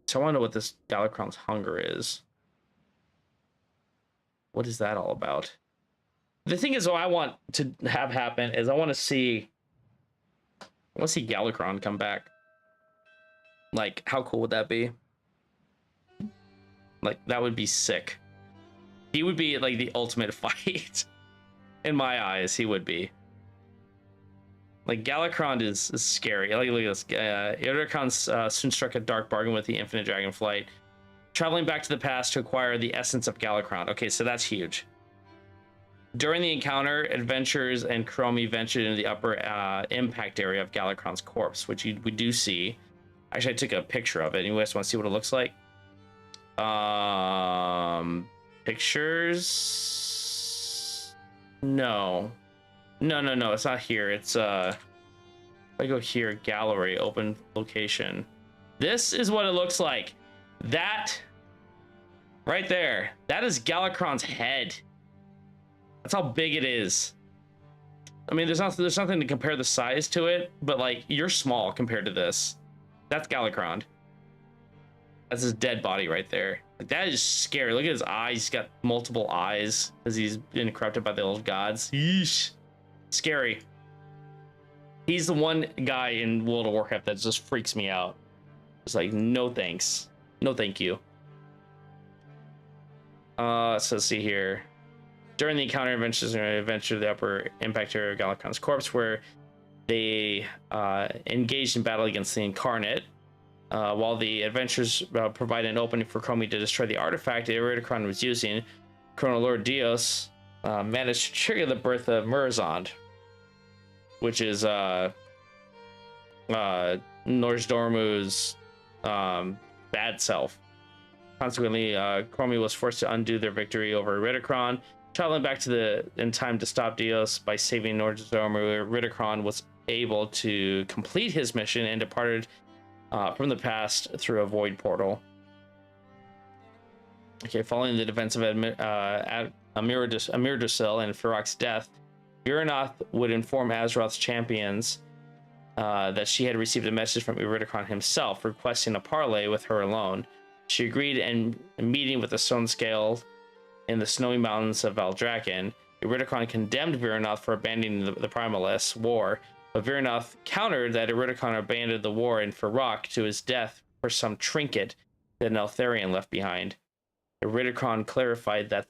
So I want to know what this Galakrond's Hunger is. What is that all about? The thing is, what I want to have happen is I want to see Galakrond come back. Like, how cool would that be? Like, that would be sick. He would be like the ultimate fight. In my eyes, he would be. Like, Galakrond is scary. Like, look at this. Irudekrond soon struck a dark bargain with the infinite Dragonflight, traveling back to the past to acquire the essence of Galakrond. Okay, so that's huge. During the encounter, adventurers and Chromie ventured into the upper impact area of Galakrond's corpse, which we do see. Actually, I took a picture of it. You guys want to see what it looks like? Pictures? No. No, it's not here. It's if I go here, gallery, open location. This is what it looks like. That right there, that is Galakrond's head. That's how big it is. I mean, there's nothing to compare the size to it, but like, you're small compared to this. That's Galakrond. That's his dead body right there. Like, that is scary. Look at his eyes. He's got multiple eyes because he's been corrupted by the old gods. Yeesh. Scary. He's the one guy in World of Warcraft that just freaks me out. It's like, no thanks. No thank you. So let's see here. During the encounter, adventurers ventured to the upper impact area of Galakrond's corpse, where they engaged in battle against the Incarnate. While the adventurers provided an opening for Chromie to destroy the artifact Irudekrond was using, Chrono Lord Dios managed to trigger the birth of Murazond, which is Nozdormu's bad self. Consequently, Chromie was forced to undo their victory over Irudekrond. Traveling back in time to stop Dios by saving Nozdormu, Irudekrond was able to complete his mission and departed from the past through a void portal. Okay, following the events of Amirdusil and Ferox's death, Viranoth would inform Azeroth's champions that she had received a message from Irudekrond himself, requesting a parley with her alone. She agreed, and meeting with the Stone Scale in the snowy mountains of Valdrakken, Irudekrond condemned Viranoth for abandoning the Primalists' war, but Viranoth countered that Irudekrond abandoned the war in Ferox to his death for some trinket that an Eltharion left behind. Irudekrond clarified that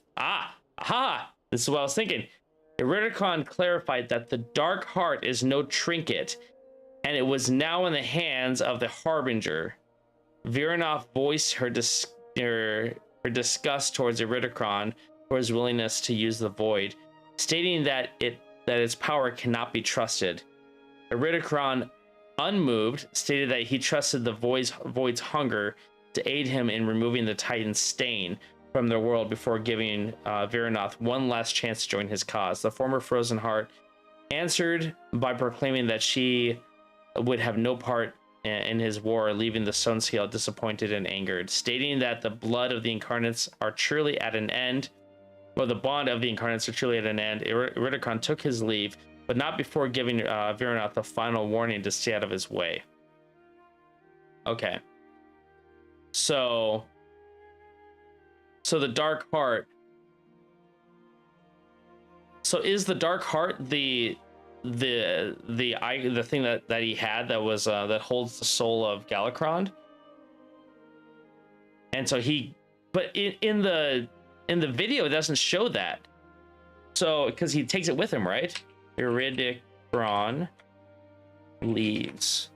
this is what I was thinking. Irudekrond clarified that the Dark Heart is no trinket, and it was now in the hands of the Harbinger. Viranoth voiced her disgust towards Irudekrond for his willingness to use the Void, stating that its power cannot be trusted. Irudekrond, unmoved, stated that he trusted the Void's hunger to aid him in removing the Titan's stain from their world before giving Viranoth one last chance to join his cause. The former Frozen Heart answered by proclaiming that she would have no part in his war, leaving the Stone Scale disappointed and angered, stating that the blood of the Incarnates are truly at an end, or the bond of the Incarnates are truly at an end. Irudekrond took his leave, but not before giving Viranoth a final warning to stay out of his way. Okay. So the Dark Heart. So is the Dark Heart the thing that he had that was that holds the soul of Galakrond? And so but in the video it doesn't show that. So because he takes it with him, right? Irudekrond leaves.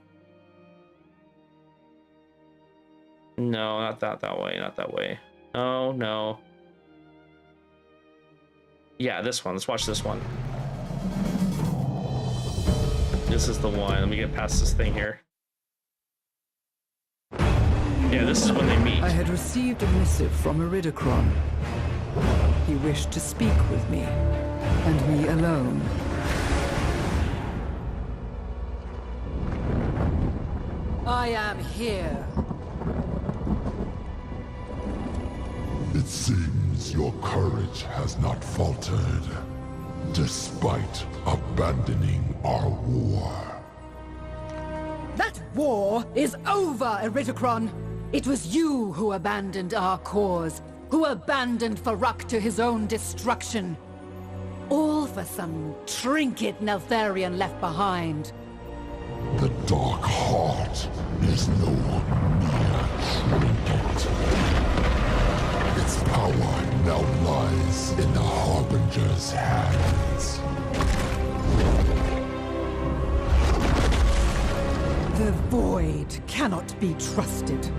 No, not that way. Not that way. Oh no. Yeah, this one. Let's watch this one. This is the one. Let me get past this thing here. Yeah, this is when they meet. I had received a missive from Irudekrond. He wished to speak with me, and me alone. I am here. It seems your courage has not faltered, despite abandoning our war. That war is over, Irudekrond. It was you who abandoned our cause, who abandoned Ferox to his own destruction. All for some trinket Neltharion left behind. The Dark Heart is no mere trinket. Its power now lies in the Harbinger's hands. The Void cannot be trusted.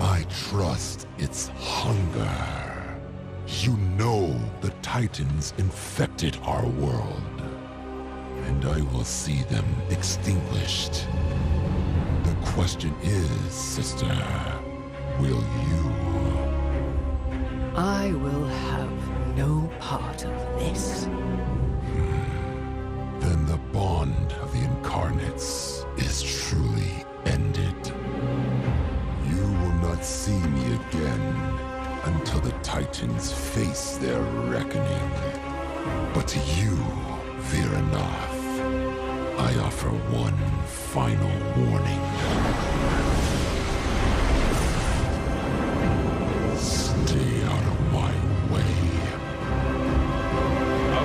I trust its hunger. You know the Titans infected our world, and I will see them extinguished. The question is, sister, will you? I will have no part of this. Then the bond of the incarnates is truly ended. You will not see me again until the Titans face their reckoning. But to you, Viranath, I offer one final warning. Stay out of my way.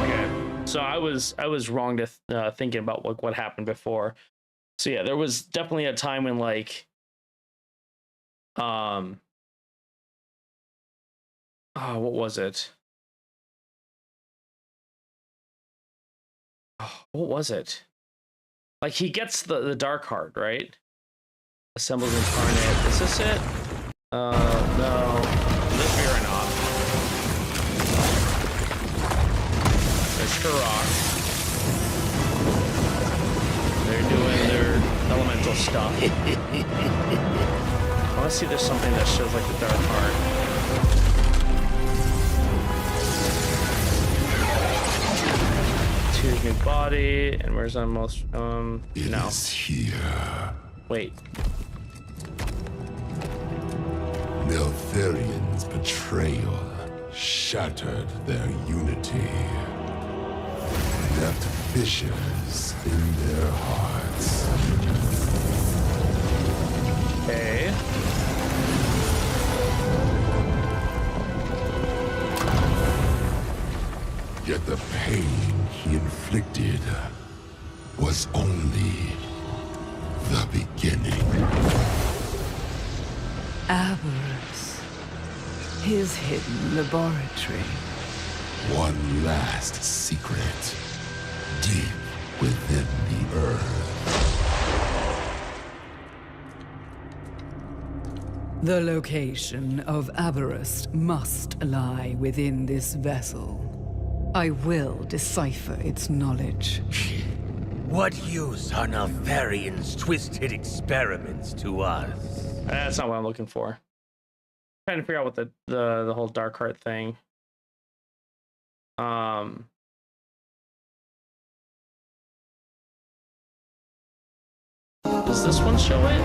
Okay, so I was wrong to thinking about what happened before. So yeah, there was definitely a time when like oh, what was it? Oh, what was it? Like he gets the dark heart, right? Assembles incarnate. Is this it? No. This Viranath. There's Turok. They're doing their elemental stuff. I want to see if there's something that shows like the dark heart. Choose new body, and where's the most no. It is here. Wait. Neltharion's betrayal shattered their unity. Left fissures in their hearts. Okay. Yet the pain he inflicted was only the beginning. Avarice. His hidden laboratory. One last secret, deep within the earth. The location of Avarice must lie within this vessel. I will decipher its knowledge. What use are Neltharion's twisted experiments to us? That's not what I'm looking for. Trying to figure out what the whole dark heart thing. Does this one show it?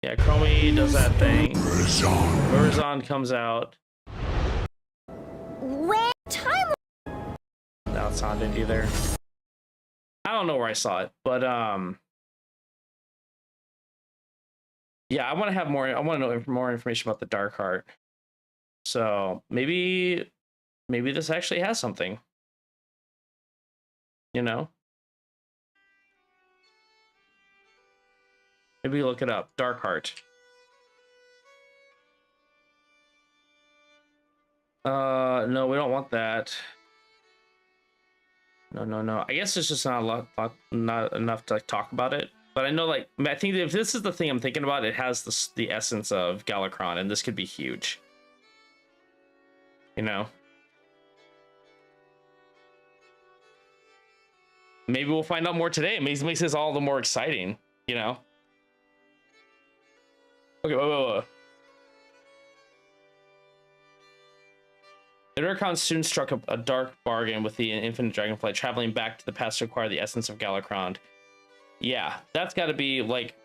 Yeah, Chromie does that thing. Horizon comes out. Where time? No, it's not it either. I don't know where I saw it, but yeah, I want to have more. I want to know more information about the dark heart. So maybe this actually has something. You know. Maybe look it up. Dark heart. No, we don't want that. No. I guess it's just not not enough to like, talk about it. But I know, like, I think if this is the thing I'm thinking about, it has the essence of Galakron, and this could be huge. You know. Maybe we'll find out more today. It makes this all the more exciting. You know. Okay, wait. The Dragonflight soon struck a dark bargain with the Infinite Dragonflight, traveling back to the past to acquire the essence of Galakron. Yeah, that's got to be like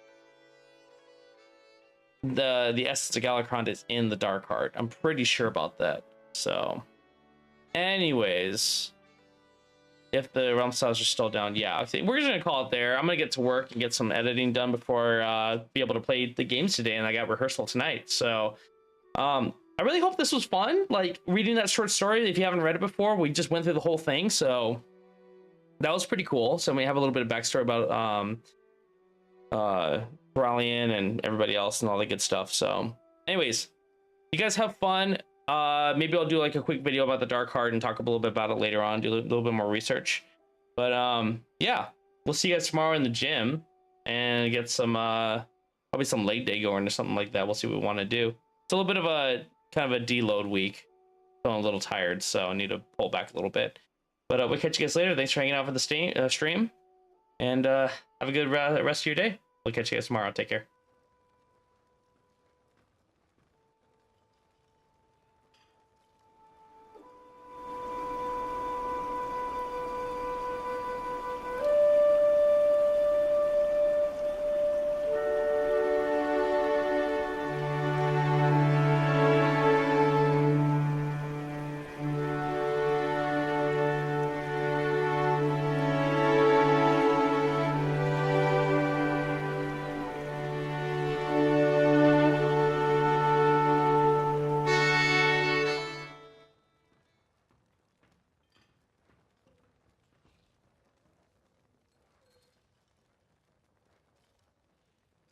the essence of Galakron is in the Dark Heart. I'm pretty sure about that. So, anyways, if the realm styles are still down, yeah, I think we're just gonna call it there. I'm gonna get to work and get some editing done before be able to play the games today, and I got rehearsal tonight. So, I really hope this was fun, like reading that short story. If you haven't read it before, we just went through the whole thing, so that was pretty cool. So we have a little bit of backstory about Corallian and everybody else and all the good stuff. So anyways, you guys have fun. Maybe I'll do like a quick video about the Dark Heart and talk a little bit about it later on, do a little bit more research. But yeah, we'll see you guys tomorrow in the gym and get some probably some late day going or something like that. We'll see what we want to do. It's a little bit of a kind of a deload week, so I'm a little tired, so I need to pull back a little bit. But we'll catch you guys later. Thanks for hanging out for the stream, and have a good rest of your day. We'll catch you guys tomorrow. Take care.